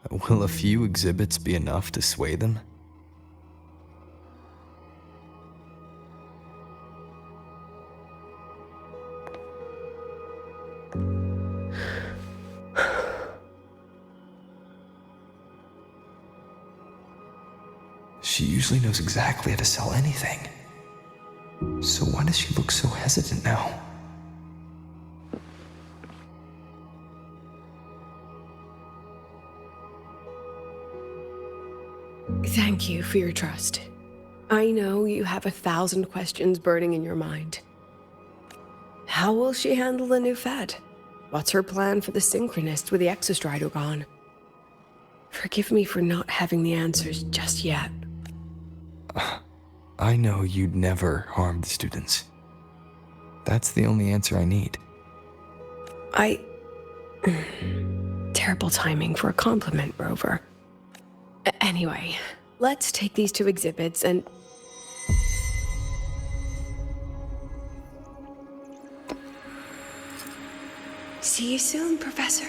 Speaker 4: Will a few exhibits be enough to sway them? She usually knows exactly how to sell anything. So why does she look so hesitant now?
Speaker 5: Thank you for your trust. I know you have 1,000 questions burning in your mind. How will she handle the new Fed? What's her plan for the Synchronist with the Exostrider gone? Forgive me for not having the answers just yet.
Speaker 4: I know you'd never harm the students. That's the only answer I need.
Speaker 5: Terrible timing for a compliment, Rover. Anyway, let's take these 2 exhibits and... See you soon, Professor.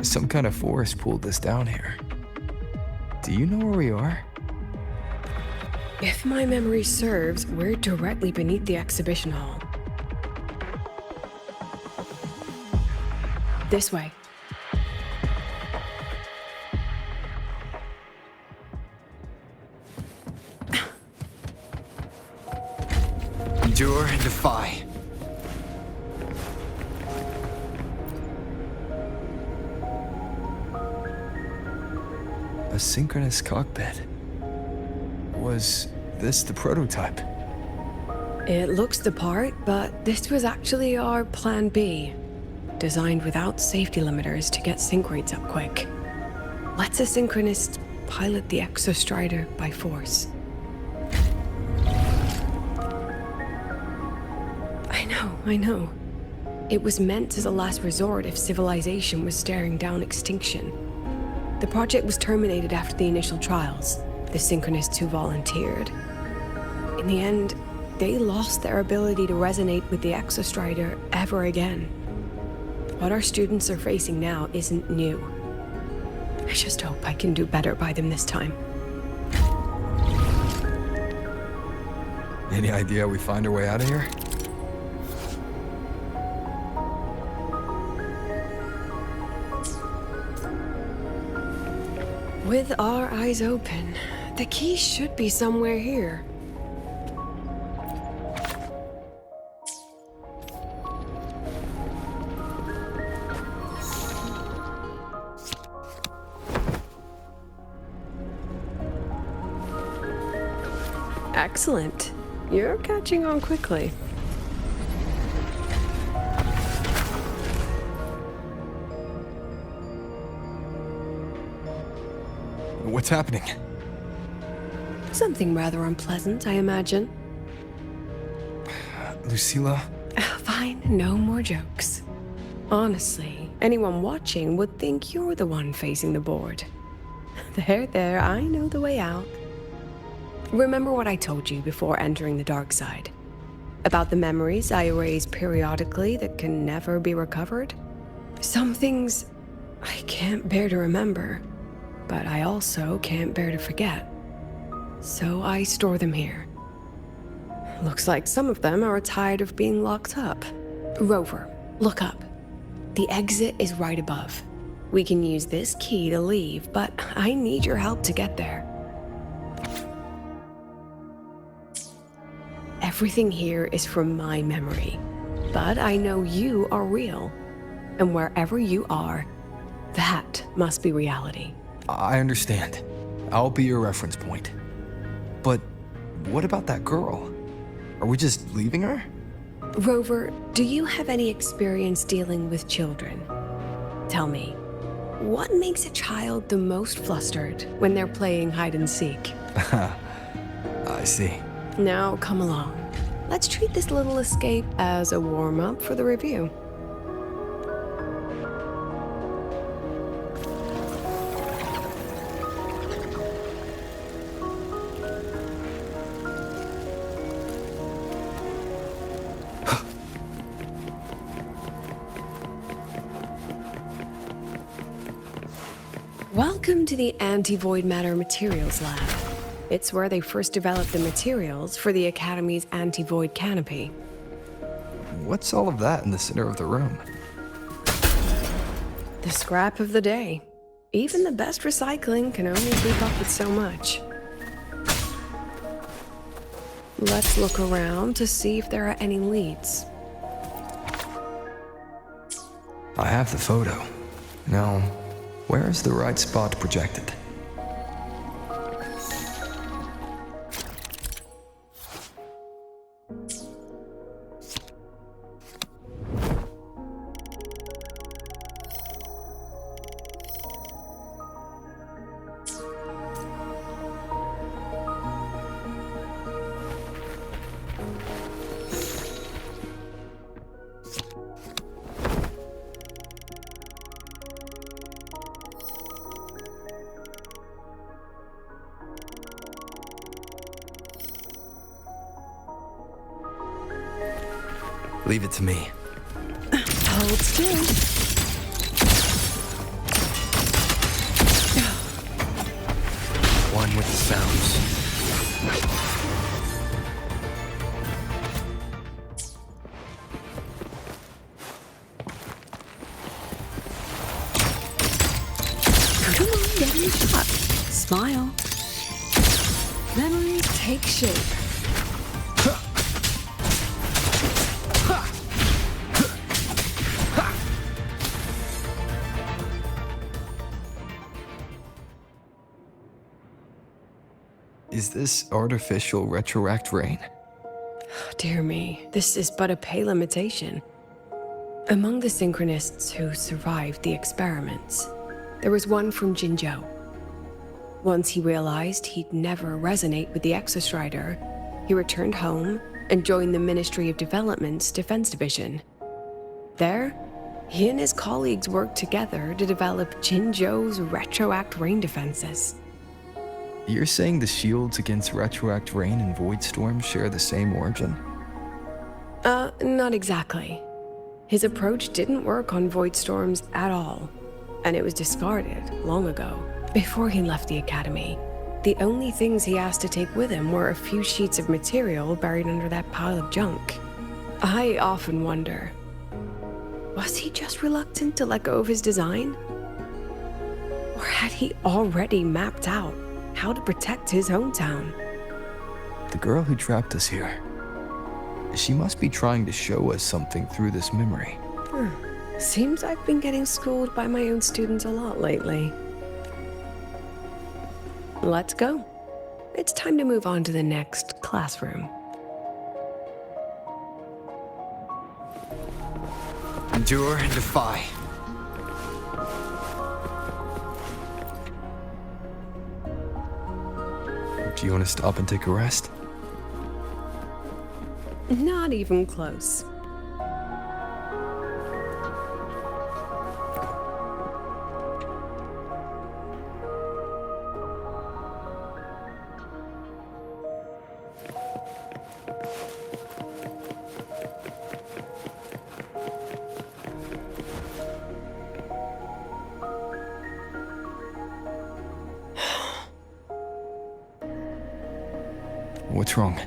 Speaker 4: Some kind of force pulled us down here. Do you know where we are?
Speaker 5: If my memory serves, we're directly beneath the exhibition hall. This way.
Speaker 7: Endure and defy.
Speaker 4: A synchronous cockpit. Was this the prototype?
Speaker 5: It looks the part, but this was actually our Plan B. Designed without safety limiters to get sync rates up quick. Lets a synchronist pilot the Exostrider by force. I know. It was meant as a last resort if civilization was staring down extinction. The project was terminated after the initial trials, the synchronists who volunteered. In the end, they lost their ability to resonate with the Exostrider ever again. What our students are facing now isn't new. I just hope I can do better by them this time.
Speaker 4: Any idea how we find our way out of here?
Speaker 5: With our eyes open, the key should be somewhere here. Excellent. You're catching on quickly.
Speaker 4: What's happening?
Speaker 5: Something rather unpleasant, I imagine.
Speaker 4: Lucilla?
Speaker 5: Fine, no more jokes. Honestly, anyone watching would think you're the one facing the board. There, I know the way out. Remember what I told you before entering the dark side? About the memories I erase periodically that can never be recovered? Some things I can't bear to remember, but I also can't bear to forget. So I store them here. Looks like some of them are tired of being locked up. Rover, look up. The exit is right above. We can use this key to leave, but I need your help to get there. Everything here is from my memory, but I know you are real. And wherever you are, that must be reality.
Speaker 4: I understand. I'll be your reference point. But what about that girl? Are we just leaving her?
Speaker 5: Rover, do you have any experience dealing with children? Tell me, what makes a child the most flustered when they're playing hide and seek?
Speaker 4: I see.
Speaker 5: Now, come along. Let's treat this little escape as a warm-up for the review. Welcome to the Anti-Void Matter Materials Lab. It's where they first developed the materials for the Academy's anti-void canopy.
Speaker 4: What's all of that in the center of the room?
Speaker 5: The scrap of the day. Even the best recycling can only keep up with so much. Let's look around to see if there are any leads.
Speaker 4: I have the photo. Now, where is the right spot projected? Leave it to me.
Speaker 5: Hold still.
Speaker 4: One with the sounds.
Speaker 5: Come on, get in the shot. Smile. Memories take shape.
Speaker 4: Is this artificial retroact rain?
Speaker 5: Dear me, this is but a pale imitation. Among the synchronists who survived the experiments, there was one from Jinzhou. Once he realized he'd never resonate with the Exostrider, he returned home and joined the Ministry of Development's Defense Division. There, he and his colleagues worked together to develop Jinzhou's retroact rain defenses.
Speaker 4: You're saying the shields against retroact rain and void storms share the same origin?
Speaker 5: Not exactly. His approach didn't work on void storms at all, and it was discarded long ago, before he left the Academy. The only things he asked to take with him were a few sheets of material buried under that pile of junk. I often wonder, was he just reluctant to let go of his design? Or had he already mapped out how to protect his hometown?
Speaker 4: The girl who trapped us here. She must be trying to show us something through this memory.
Speaker 5: Seems I've been getting schooled by my own students a lot lately. Let's go. It's time to move on to the next classroom.
Speaker 4: Endure and defy. Do you want to stop and take a rest?
Speaker 5: Not even close.
Speaker 4: What's wrong?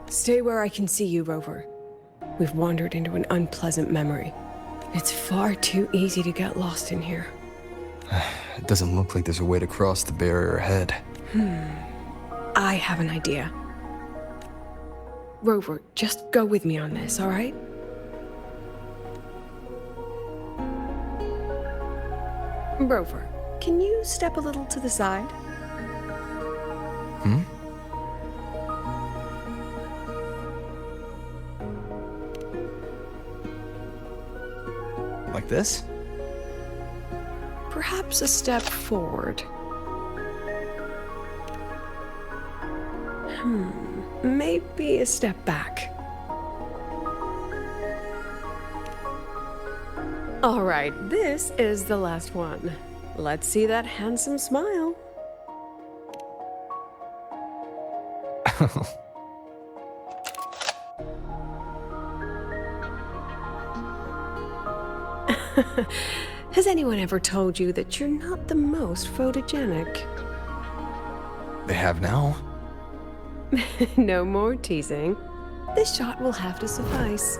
Speaker 5: Stay where I can see you, Rover. We've wandered into an unpleasant memory. It's far too easy to get lost in here.
Speaker 4: It doesn't look like there's a way to cross the barrier ahead.
Speaker 5: I have an idea. Rover, just go with me on this, all right? Rover, can you step a little to the side?
Speaker 4: Like this?
Speaker 5: Perhaps a step forward. Maybe a step back. All right, this is the last one. Let's see that handsome smile. Has anyone ever told you that you're not the most photogenic?
Speaker 4: They have now.
Speaker 5: No more teasing. This shot will have to suffice.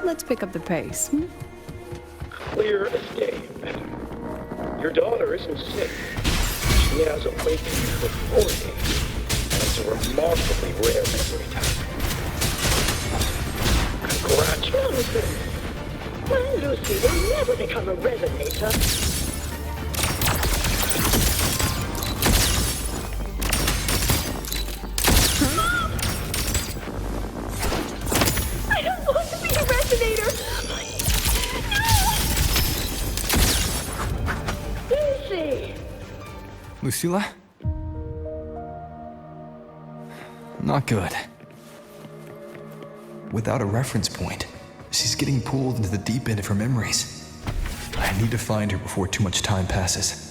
Speaker 5: Let's pick up the pace.
Speaker 16: Clear as day, madam. Your daughter isn't sick. She has awakened for 4 days. That's a remarkably rare memory time. Congratulations.
Speaker 11: My Lucy will never become a resonator.
Speaker 6: I don't want to be a resonator! No! Lucy!
Speaker 4: Lucilla? Not good. Without a reference point, she's getting pulled into the deep end of her memories. I need to find her before too much time passes.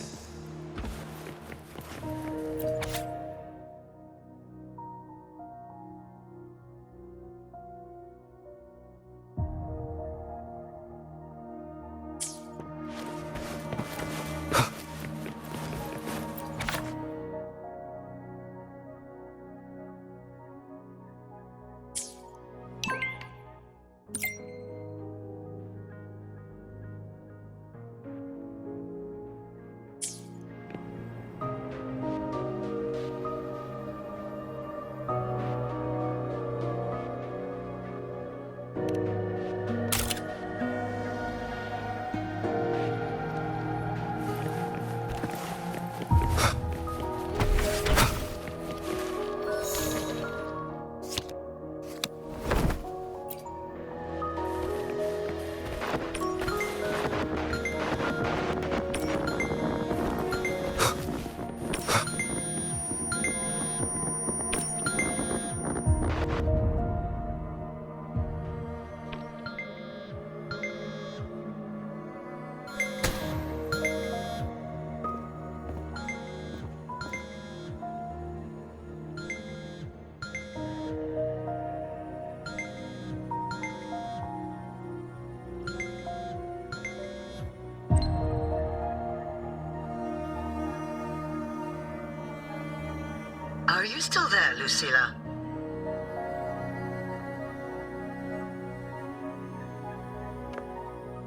Speaker 17: Are you still there, Lucilla?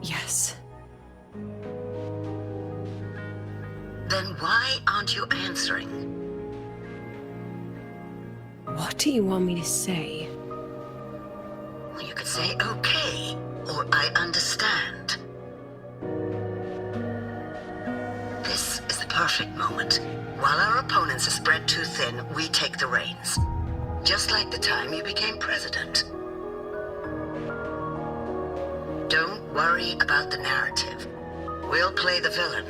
Speaker 5: Yes.
Speaker 17: Then why aren't you answering?
Speaker 5: What do you want me to say?
Speaker 17: Well, you could say okay, or I understand. This is the perfect moment. While our opponents are spread too thin, we take the reins. Just like the time you became president. Don't worry about the narrative. We'll play the villain.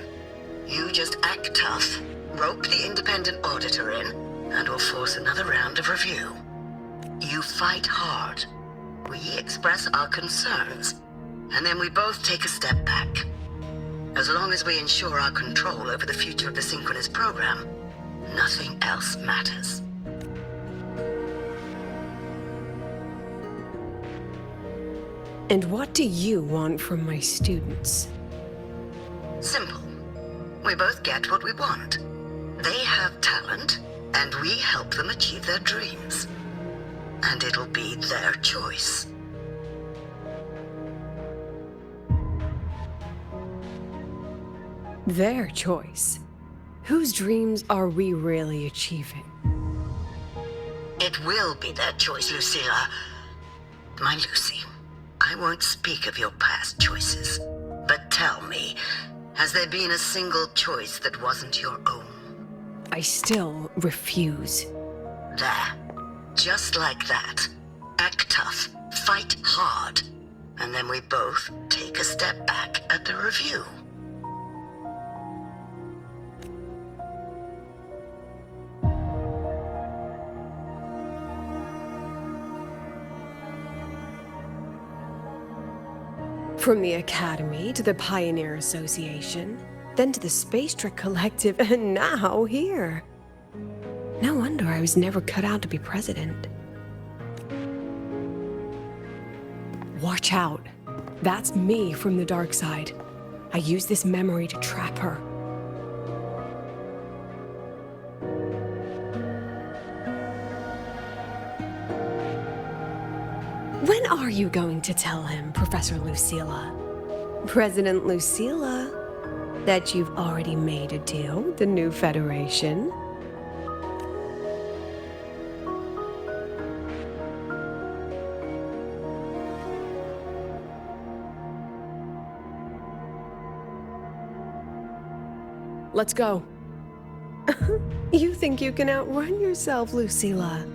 Speaker 17: You just act tough, rope the independent auditor in, and we'll force another round of review. You fight hard. We express our concerns, and then we both take a step back. As long as we ensure our control over the future of the synchronous program, nothing else matters.
Speaker 5: And what do you want from my students?
Speaker 17: Simple. We both get what we want. They have talent, and we help them achieve their dreams. And it'll be their choice.
Speaker 5: Their choice. Whose dreams are we really achieving?
Speaker 17: It It will be their choice, Lucilla. My Lucy, I won't speak of your past choices. But tell me, has there been a single choice that wasn't your own?
Speaker 5: I still refuse.
Speaker 17: There. Just like that. Act tough. Fight hard. And then we both take a step back at the review.
Speaker 5: From the Academy to the Pioneer Association, then to the Space Trek Collective, and now here. No wonder I was never cut out to be president. Watch out. That's me from the dark side. I use this memory to trap her. When are you going to tell him, Professor Lucilla? President Lucilla, that you've already made a deal with the new Federation? Let's go. You think you can outrun yourself, Lucilla?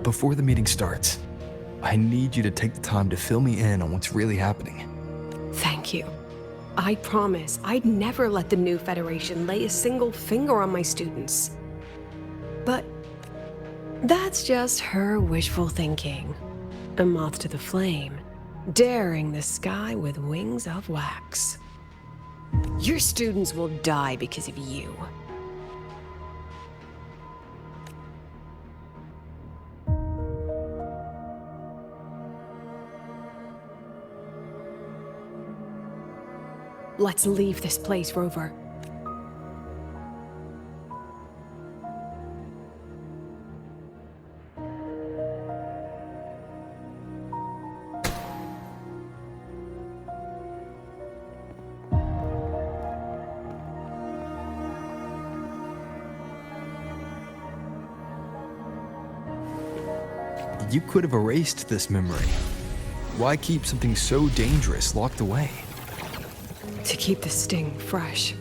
Speaker 4: Before the meeting starts, I need you to take the time to fill me in on what's really happening.
Speaker 5: Thank you. I promise I'd never let the new Federation lay a single finger on my students. But that's just her wishful thinking. A moth to the flame, daring the sky with wings of wax. Your students will die because of you. Let's leave this place, Rover.
Speaker 4: You could have erased this memory. Why keep something so dangerous locked away?
Speaker 5: To keep the sting fresh.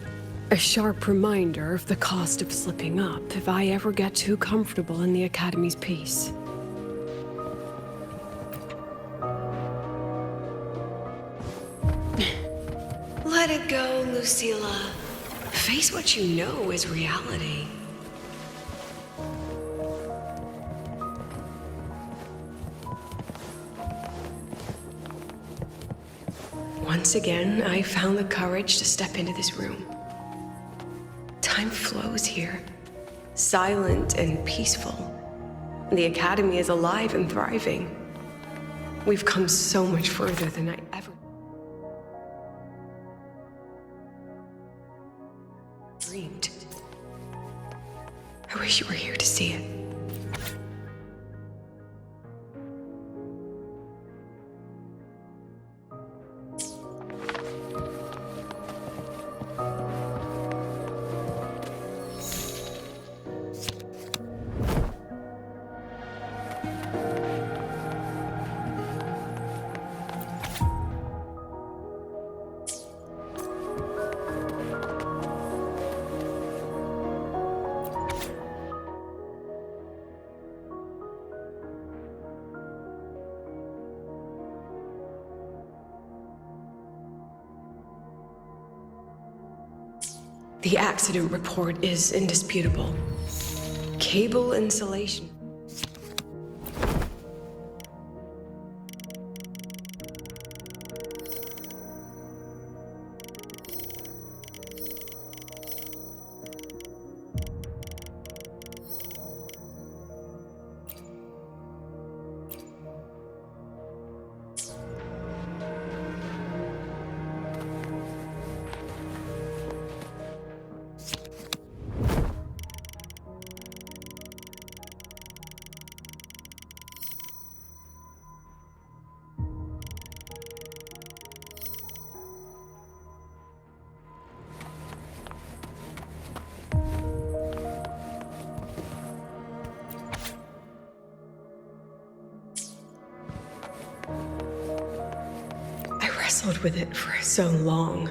Speaker 5: A sharp reminder of the cost of slipping up if I ever get too comfortable in the Academy's peace. Let it go, Lucilla. Face what you know is reality. Once again, I found the courage to step into this room. Time flows here, silent and peaceful. The Academy is alive and thriving. We've come so much further than I ever dreamed. I wish you were here to see it. The accident report is indisputable. Cable insulation. wrestled with it for so long.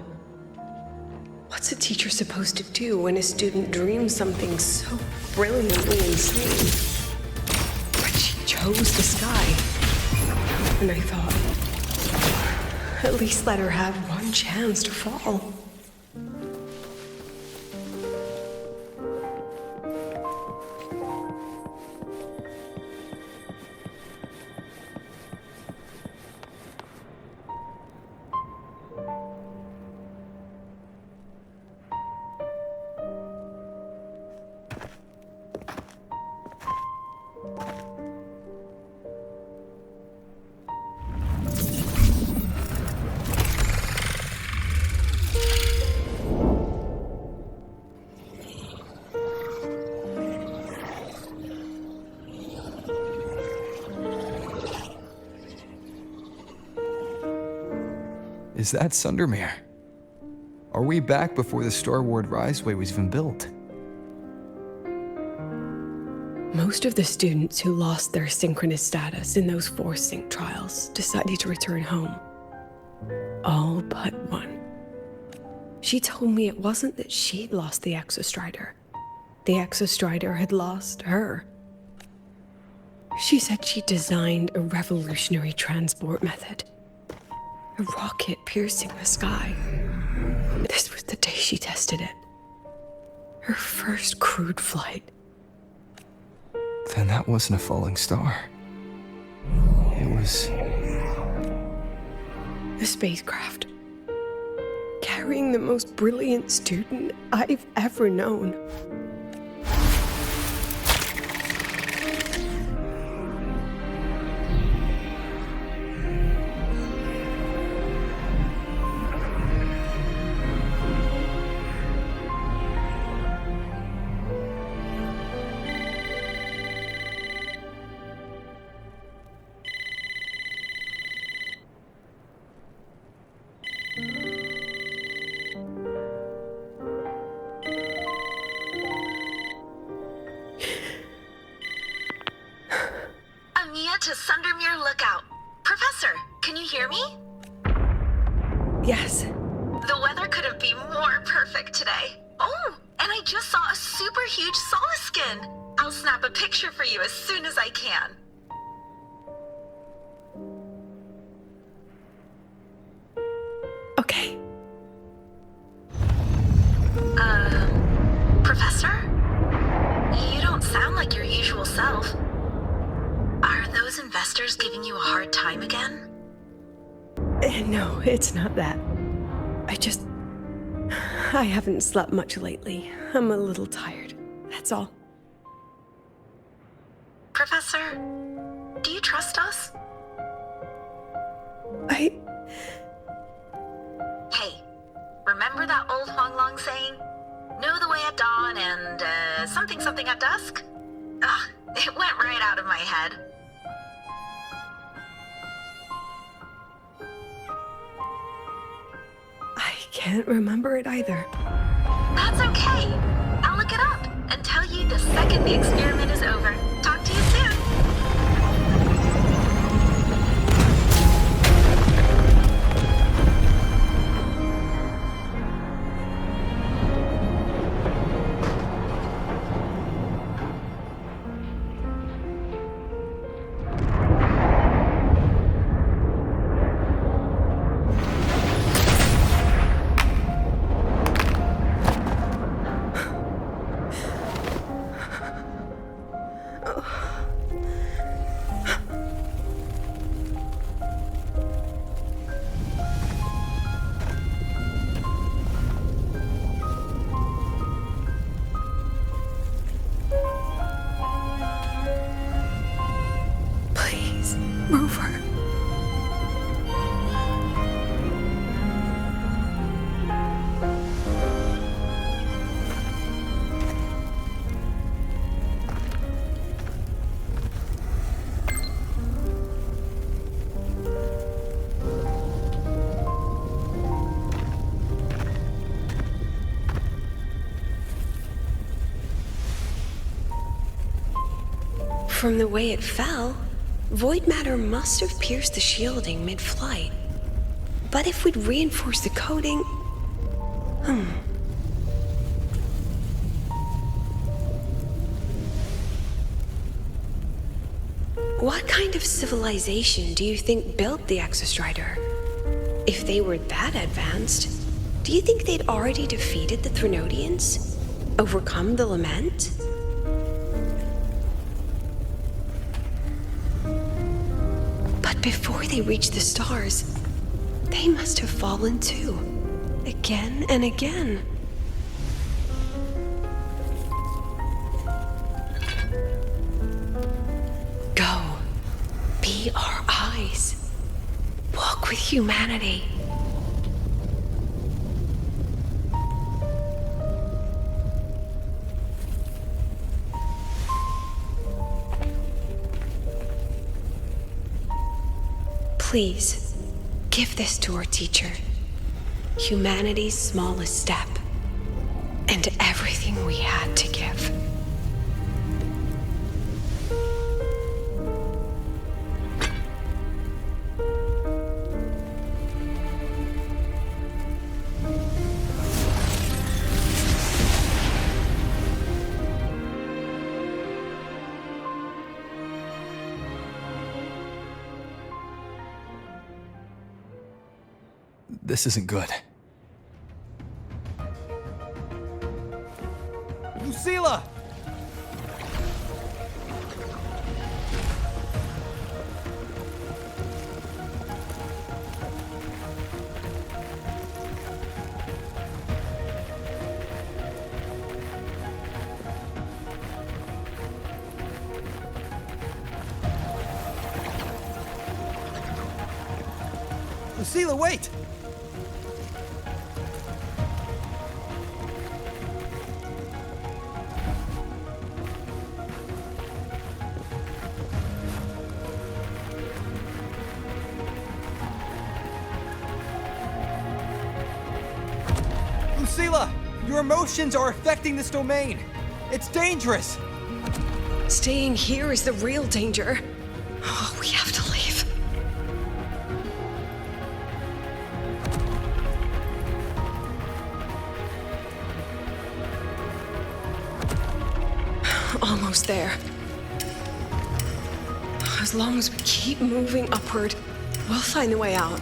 Speaker 5: What's a teacher supposed to do when a student dreams something so brilliantly insane? But she chose the sky. And I thought, at least let her have one chance to fall.
Speaker 4: Is that Sundermere? Are we back before the Star Ward Riseway was even built?
Speaker 5: Most of the students who lost their synchronous status in those Force Sync trials decided to return home. All but one. She told me it wasn't that she'd lost the Exostrider. The Exostrider had lost her. She said she designed a revolutionary transport method. A rocket piercing the sky. This was the day she tested it. Her first crewed flight.
Speaker 4: Then that wasn't a falling star. It was...
Speaker 5: a spacecraft. Carrying the most brilliant student I've ever known.
Speaker 17: To Sundermere Lookout. Professor, can you hear me?
Speaker 5: Yes.
Speaker 17: The weather couldn't be more perfect today. Oh, and I just saw a super huge Solaskin. I'll snap a picture for you as soon as I can.
Speaker 5: Okay.
Speaker 17: Professor? You don't sound like your usual self. Are those investors giving you a hard time again?
Speaker 5: No, it's not that. I haven't slept much lately. I'm a little tired. That's all.
Speaker 17: Professor, do you trust us?
Speaker 5: Hey,
Speaker 17: remember that old Huanglong saying? Know the way at dawn and, something something at dusk? Ugh, it went right out of my head.
Speaker 5: I can't remember it either.
Speaker 17: That's okay. I'll look it up and tell you the second the experiment is over. Talk to you soon.
Speaker 5: From the way it fell, void matter must have pierced the shielding mid-flight. But if we'd reinforce the coding... What kind of civilization do you think built the Exostrider? If they were that advanced, do you think they'd already defeated the Threnodians? Overcome the Lament? But before they reached the stars, they must have fallen too. Again and again. Go. Be our eyes. Walk with humanity. Please, give this to our teacher. Humanity's smallest step, and everything we had to give.
Speaker 4: This isn't good.
Speaker 13: Lucilla! Lucilla, wait! Lucilla, your emotions are affecting this domain. It's dangerous.
Speaker 5: Staying here is the real danger. Oh, we have to leave. Almost there. As long as we keep moving upward, we'll find a way out.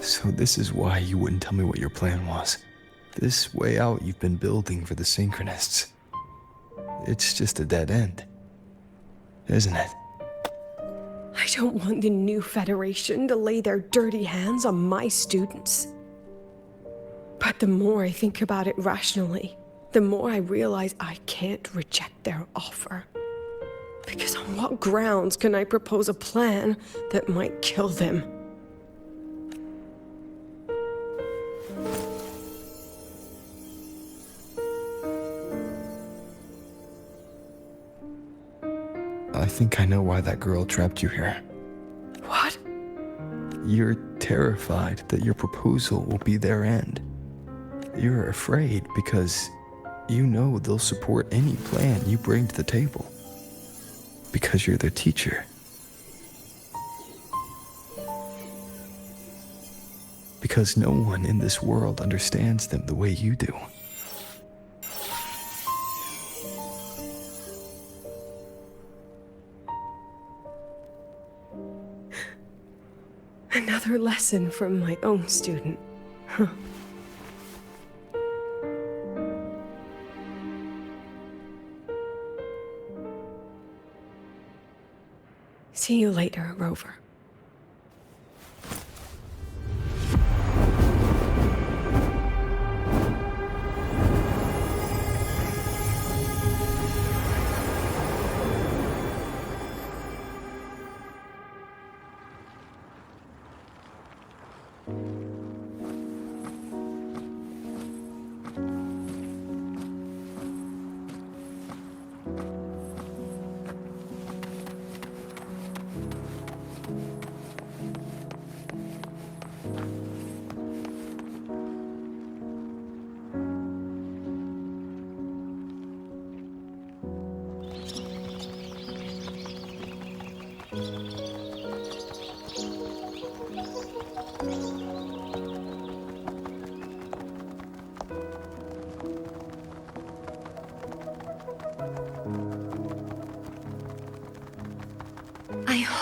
Speaker 4: So this is why you wouldn't tell me what your plan was. This way out you've been building for the Synchronists. It's just a dead end, isn't it?
Speaker 5: I don't want the new Federation to lay their dirty hands on my students. But the more I think about it rationally, the more I realize I can't reject their offer. Because on what grounds can I propose a plan that might kill them?
Speaker 4: I think I know why that girl trapped you here.
Speaker 5: What?
Speaker 4: You're terrified that your proposal will be their end. You're afraid because you know they'll support any plan you bring to the table. Because you're their teacher. Because no one in this world understands them the way you do.
Speaker 5: Another lesson from my own student. Huh. See you later, Rover.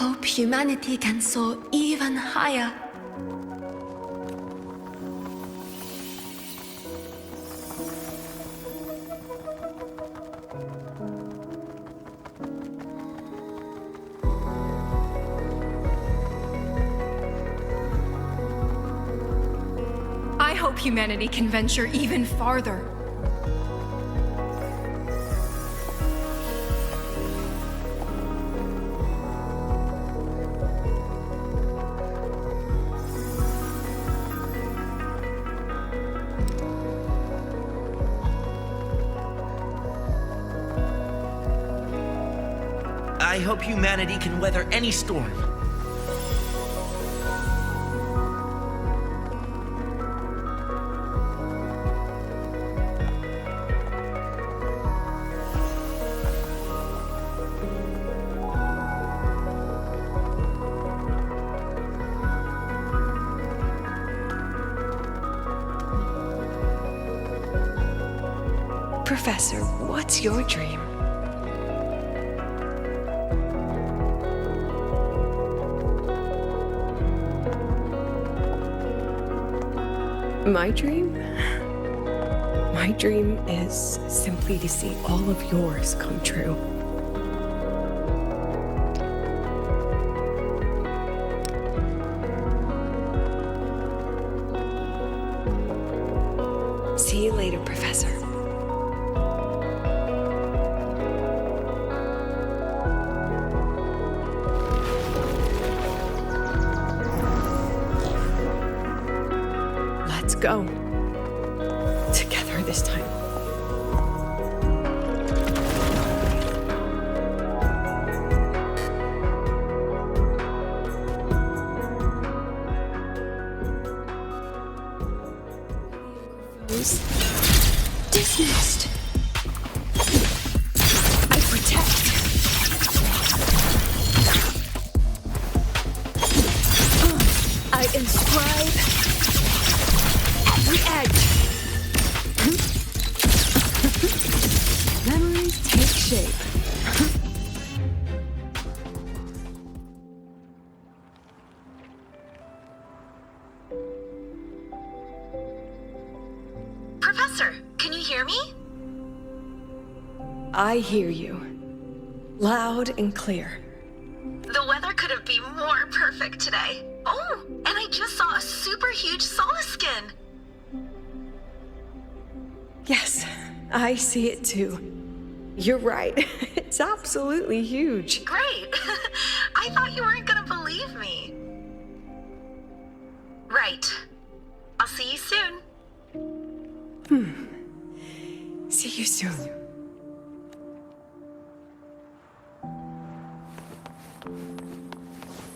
Speaker 8: hope humanity can soar even higher.
Speaker 14: I hope humanity can venture even farther.
Speaker 2: I hope humanity can weather any storm.
Speaker 5: Professor, what's your dream? My dream? My dream is simply to see all of yours come true. See you later, Professor. Let's go. Together this time. Dismissed. I protect. I inscribe every edge. Memories take shape.
Speaker 17: Professor, can you hear me?
Speaker 5: I hear you. Loud and clear.
Speaker 17: The weather couldn't be more perfect today. Oh, and I just saw a super huge Solaskin.
Speaker 5: Yes, I see it too. You're right. It's absolutely huge.
Speaker 17: Great. I thought you weren't gonna believe me. Right. I'll see you soon.
Speaker 5: See you soon.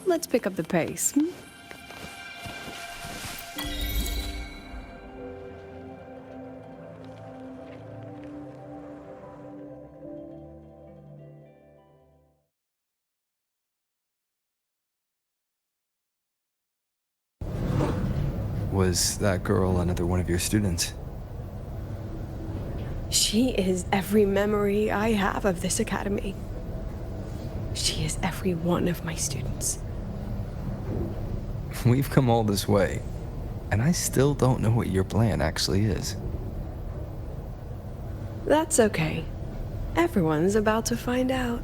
Speaker 5: Let's pick up the pace.
Speaker 4: Was that girl another one of your students?
Speaker 5: She is every memory I have of this academy. She is every one of my students.
Speaker 4: We've come all this way, and I still don't know what your plan actually is.
Speaker 5: That's okay. Everyone's about to find out.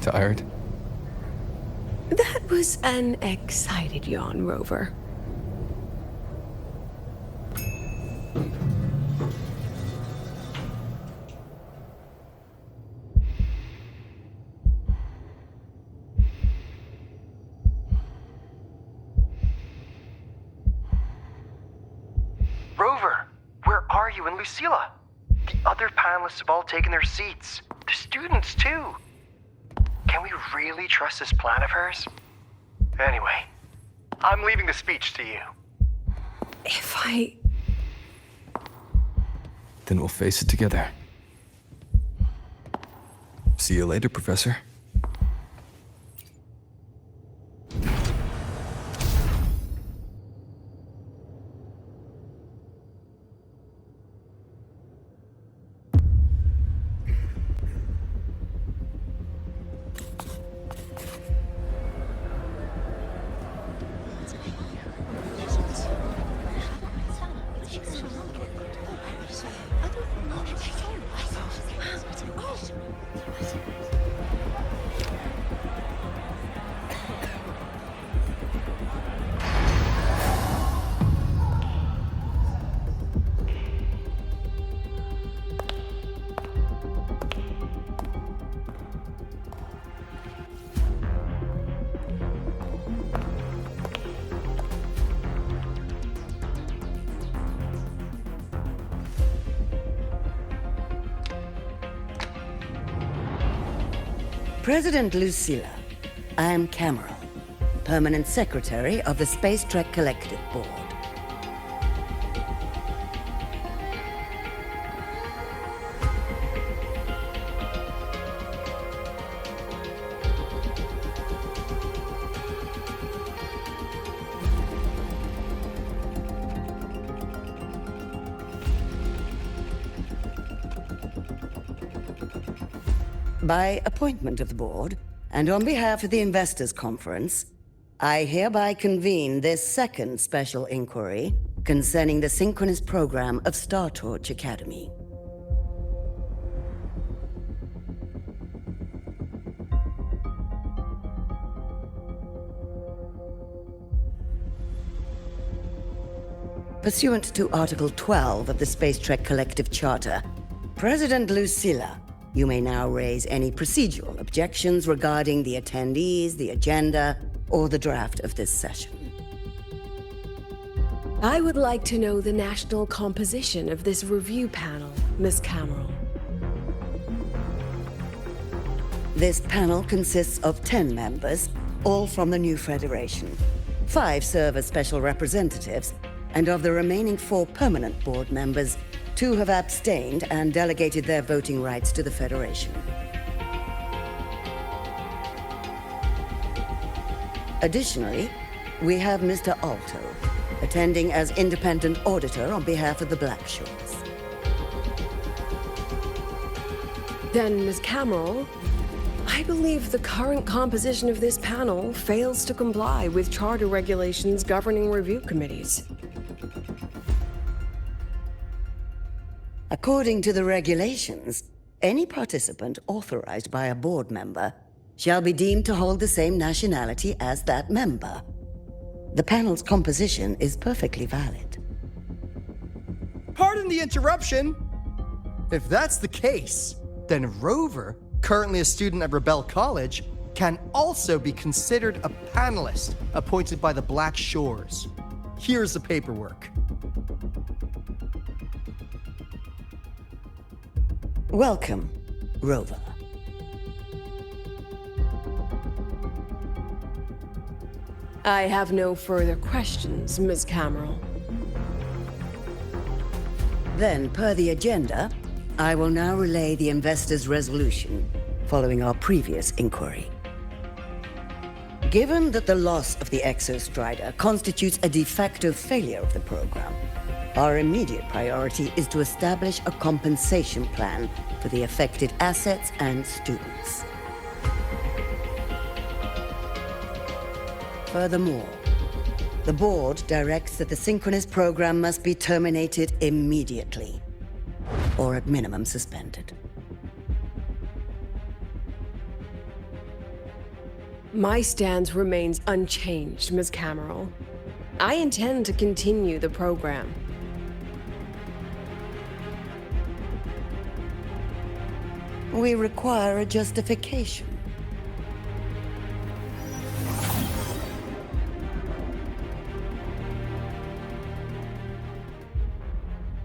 Speaker 4: Tired?
Speaker 5: That was an excited yawn, Rover.
Speaker 15: Rover, where are you and Lucilla? The other panelists have all taken their seats. The students, too. Can we really trust this plan of hers? Anyway, I'm leaving the speech to you.
Speaker 5: If I...
Speaker 4: Then we'll face it together. See you later, Professor.
Speaker 18: President Lucilla, I am Cameron, Permanent Secretary of the Space Trek Collective Board. By appointment of the board, and on behalf of the Investors Conference, I hereby convene this second special inquiry concerning the synchronous program of Star Torch Academy. Pursuant to Article 12 of the Space Trek Collective Charter, President Lucilla, you may now raise any procedural objections regarding the attendees, the agenda, or the draft of this session.
Speaker 5: I would like to know the national composition of this review panel, Miss Cameron.
Speaker 18: This panel consists of 10 members, all from the new Federation. 5 serve as special representatives, and of the remaining 4 permanent board members, 2 have abstained and delegated their voting rights to the Federation. Additionally, we have Mr. Alto, attending as independent auditor on behalf of the Black Shores.
Speaker 5: Then, Ms. Cameron, I believe the current composition of this panel fails to comply with charter regulations governing review committees.
Speaker 18: According to the regulations, any participant authorized by a board member shall be deemed to hold the same nationality as that member. The panel's composition is perfectly valid.
Speaker 7: Pardon the interruption! If that's the case, then Rover, currently a student at Rebel College, can also be considered a panelist appointed by the Black Shores. Here's the paperwork.
Speaker 18: Welcome, Rover.
Speaker 5: I have no further questions, Ms. Cameron.
Speaker 18: Then, per the agenda, I will now relay the investors' resolution following our previous inquiry. Given that the loss of the Exostrider constitutes a de facto failure of the program, our immediate priority is to establish a compensation plan for the affected assets and students. Furthermore, the board directs that the synchronous program must be terminated immediately, or at minimum suspended.
Speaker 5: My stance remains unchanged, Ms. Cameron. I intend to continue the program.
Speaker 18: We require a justification.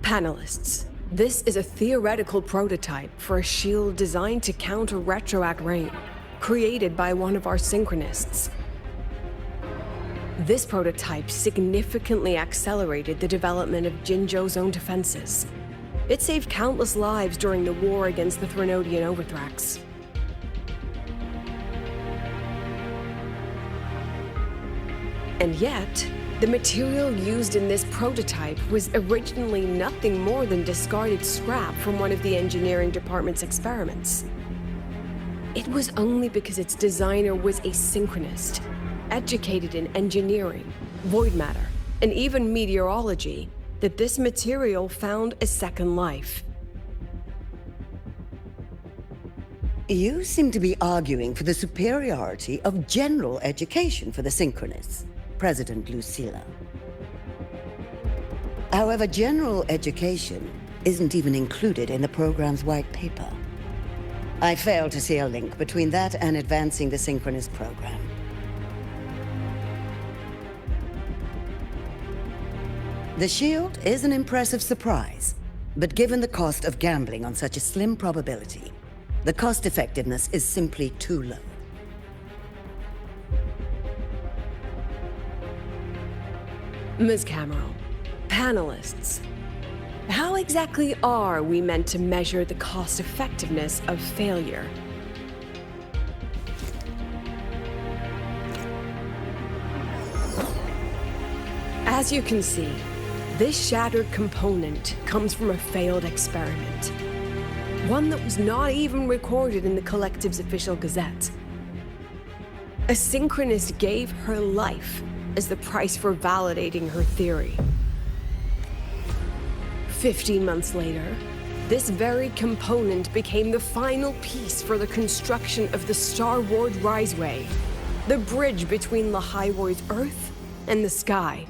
Speaker 5: Panelists, this is a theoretical prototype for a shield designed to counter retroact rain, created by one of our synchronists. This prototype significantly accelerated the development of Jinzhou's own defenses. It saved countless lives during the war against the Threnodian Overthrax. And yet, the material used in this prototype was originally nothing more than discarded scrap from one of the engineering department's experiments. It was only because its designer was a synchronist, educated in engineering, void matter, and even meteorology, that this material found a second life.
Speaker 18: You seem to be arguing for the superiority of general education for the synchronists, President Lucilla. However, general education isn't even included in the program's white paper. I fail to see a link between that and advancing the synchronous program. The shield is an impressive surprise, but given the cost of gambling on such a slim probability, The cost effectiveness is simply too low.
Speaker 5: Ms. Cameron, panelists, how exactly are we meant to measure the cost effectiveness of failure? As you can see, this shattered component comes from a failed experiment. One that was not even recorded in the Collective's official gazette. A synchronist gave her life as the price for validating her theory. 15 months later, this very component became the final piece for the construction of the Star Ward Riseway, the bridge between Lahaiwar's Earth and the sky.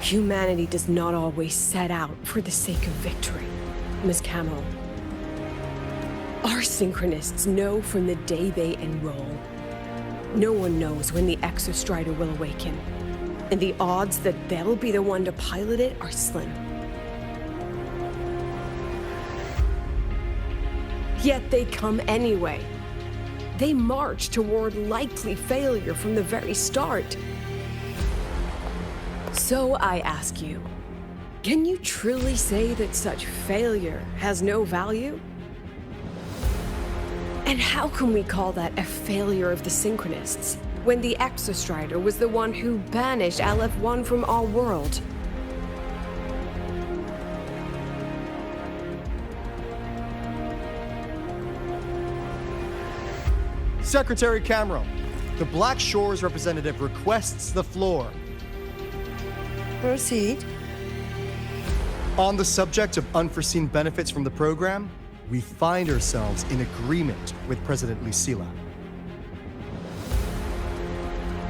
Speaker 5: Humanity does not always set out for the sake of victory, Ms. Camel. Our synchronists know from the day they enroll. No one knows when the Exostrider will awaken, and the odds that they'll be the one to pilot it are slim. Yet they come anyway. They march toward likely failure from the very start. So I ask you, can you truly say that such failure has no value? And how can we call that a failure of the Synchronists, when the Exostrider was the one who banished LF1 from our world?
Speaker 7: Secretary Cameron, the Black Shores representative requests the floor.
Speaker 18: Proceed.
Speaker 7: On the subject of unforeseen benefits from the program, we find ourselves in agreement with President Lucilla.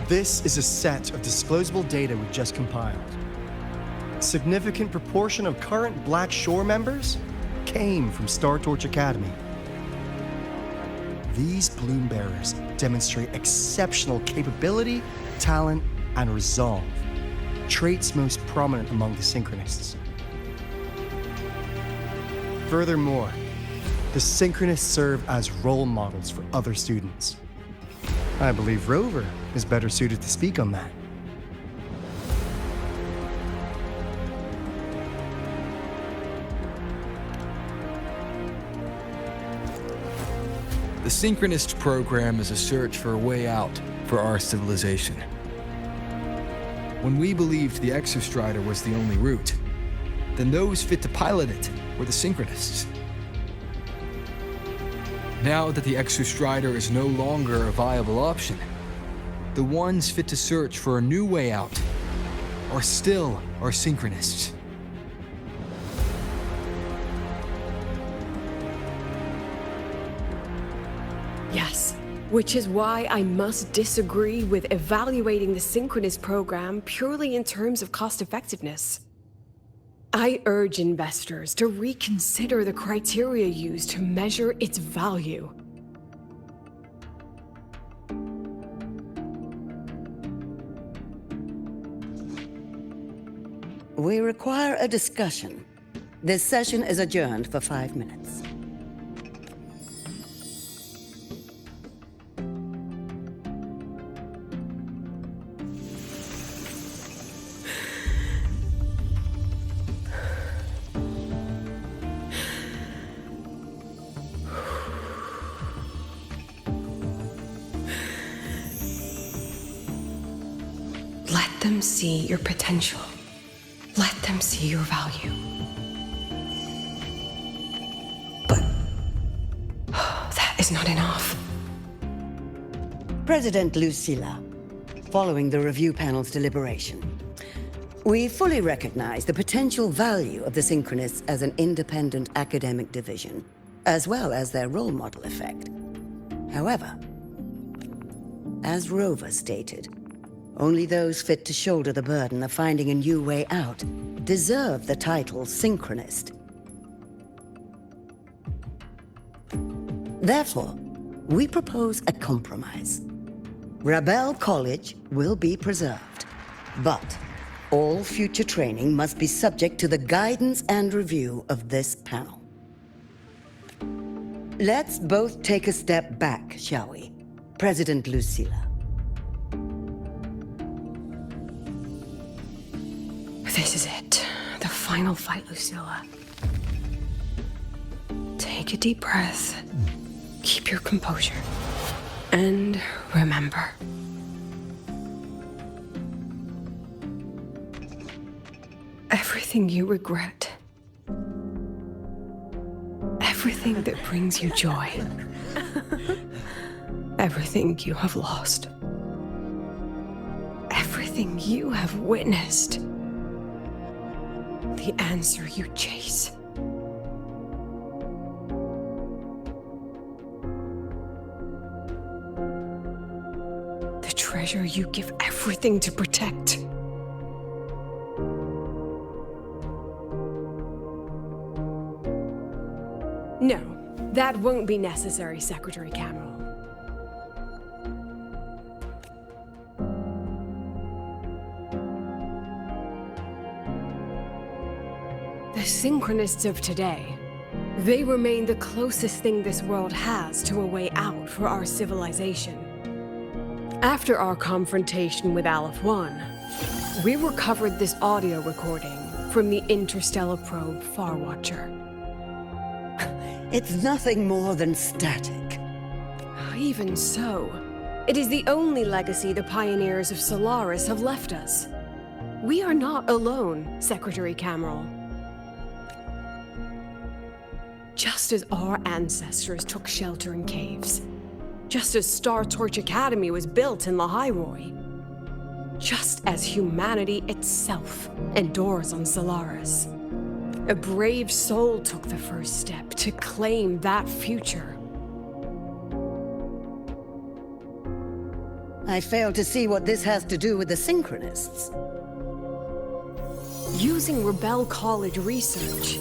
Speaker 7: This is a set of disclosable data we just compiled. Significant proportion of current Black Shore members came from Star Torch Academy. These Bloom Bearers demonstrate exceptional capability, talent, and resolve, traits most prominent among the Synchronists. Furthermore, the Synchronists serve as role models for other students. I believe Rover is better suited to speak on that.
Speaker 19: The Synchronist program is a search for a way out for our civilization. When we believed the Exostrider was the only route, then those fit to pilot it were the Synchronists. Now that the Exostrider is no longer a viable option, the ones fit to search for a new way out are still our Synchronists.
Speaker 5: Yes, which is why I must disagree with evaluating the Synchronist program purely in terms of cost effectiveness. I urge investors to reconsider the criteria used to measure its value.
Speaker 18: We require a discussion. This session is adjourned for 5 minutes.
Speaker 5: Let them see your potential. Let them see your value. But that is not enough.
Speaker 18: President Lucilla, following the review panel's deliberation, we fully recognize the potential value of the Synchronists as an independent academic division, as well as their role model effect. However, as Rover stated, only those fit to shoulder the burden of finding a new way out deserve the title Synchronist. Therefore, we propose a compromise. Rebel College will be preserved, but all future training must be subject to the guidance and review of this panel. Let's both take a step back, shall we? President Lucilla.
Speaker 5: This is it. The final fight, Lucilla. Take a deep breath. Keep your composure. And remember. Everything you regret. Everything that brings you joy. Everything you have lost. Everything you have witnessed. The answer you chase. The treasure you give everything to protect. No, that won't be necessary, Secretary Cameron. The Synchronists of today, they remain the closest thing this world has to a way out for our civilization. After our confrontation with Aleph 1, we recovered this audio recording from the interstellar probe Farwatcher.
Speaker 18: It's nothing more than static.
Speaker 5: Even so, it is the only legacy the pioneers of Solaris have left us. We are not alone, Secretary Cameron. Just as our ancestors took shelter in caves, just as Star Torch Academy was built in Lahairoi, just as humanity itself endures on Solaris, a brave soul took the first step to claim that future.
Speaker 18: I fail to see what this has to do with the Synchronists.
Speaker 5: Using Rebel College research,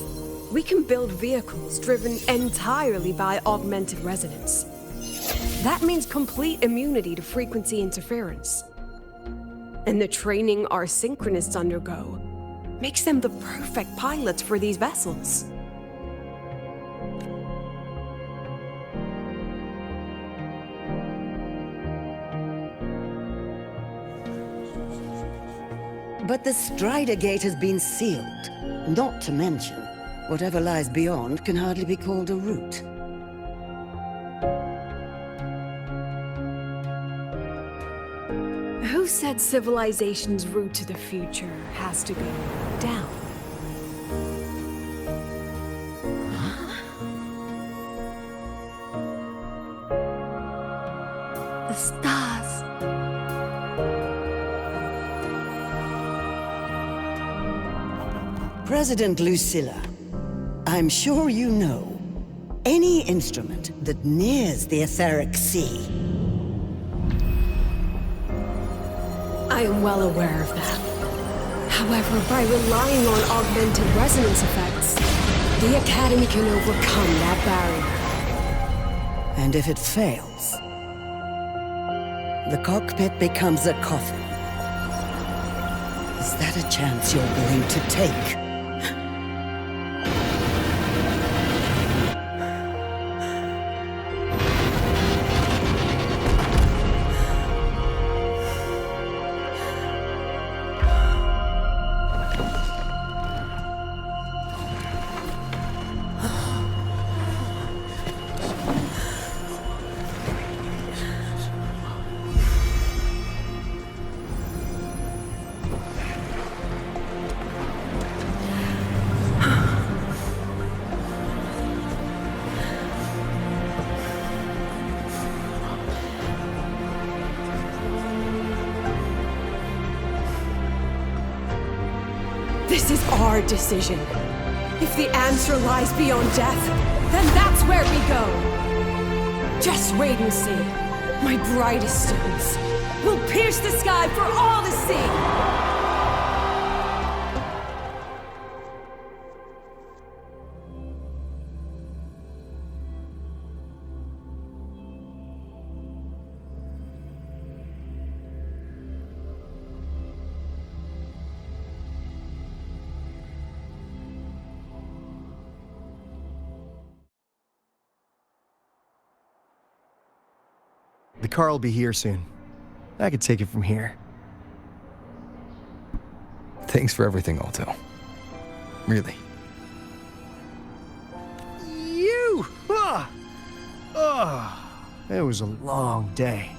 Speaker 5: we can build vehicles driven entirely by augmented resonance. That means complete immunity to frequency interference. And the training our Synchronists undergo makes them the perfect pilots for these vessels.
Speaker 18: But the Strider Gate has been sealed. Not to mention, whatever lies beyond can hardly be called a route.
Speaker 5: Who said civilization's route to the future has to go down?
Speaker 9: The stars.
Speaker 18: President Lucilla, I'm sure you know, any instrument that nears the etheric sea.
Speaker 5: I am well aware of that. However, by relying on augmented resonance effects, the Academy can overcome that barrier.
Speaker 18: And if it fails, the cockpit becomes a coffin. Is that a chance you're willing to take?
Speaker 5: This is our decision. If the answer lies beyond death, then that's where we go. Just wait and see. My brightest students will pierce the sky for all to see.
Speaker 7: The car will be here soon. I could take it from here.
Speaker 4: Thanks for everything, Alto. Really.
Speaker 7: You! It was a long day.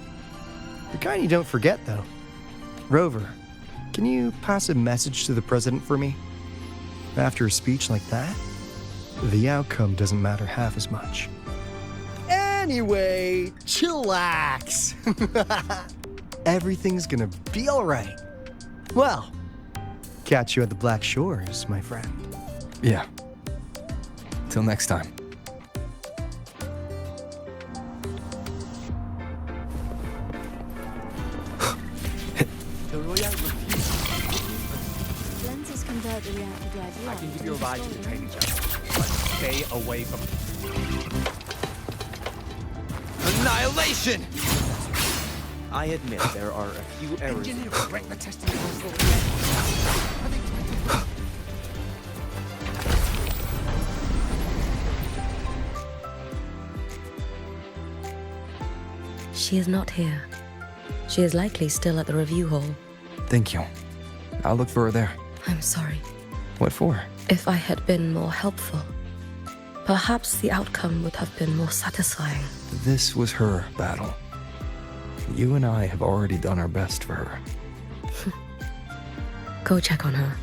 Speaker 7: The kind you don't forget, though. Rover, can you pass a message to the president for me? After a speech like that, the outcome doesn't matter half as much. Anyway, chillax. Everything's gonna be all right. Well, catch you at the Black Shores, my friend.
Speaker 4: Yeah. Till next time.
Speaker 1: I can give you a ride to the training zone, but stay away from...
Speaker 2: Annihilation! I admit there are a few errors.
Speaker 20: She is not here. She is likely still at the review hall.
Speaker 4: Thank you. I'll look for her there.
Speaker 20: I'm sorry.
Speaker 4: What for?
Speaker 20: If I had been more helpful, perhaps the outcome would have been more satisfying.
Speaker 4: This was her battle. You and I have already done our best for her.
Speaker 20: Go check on her.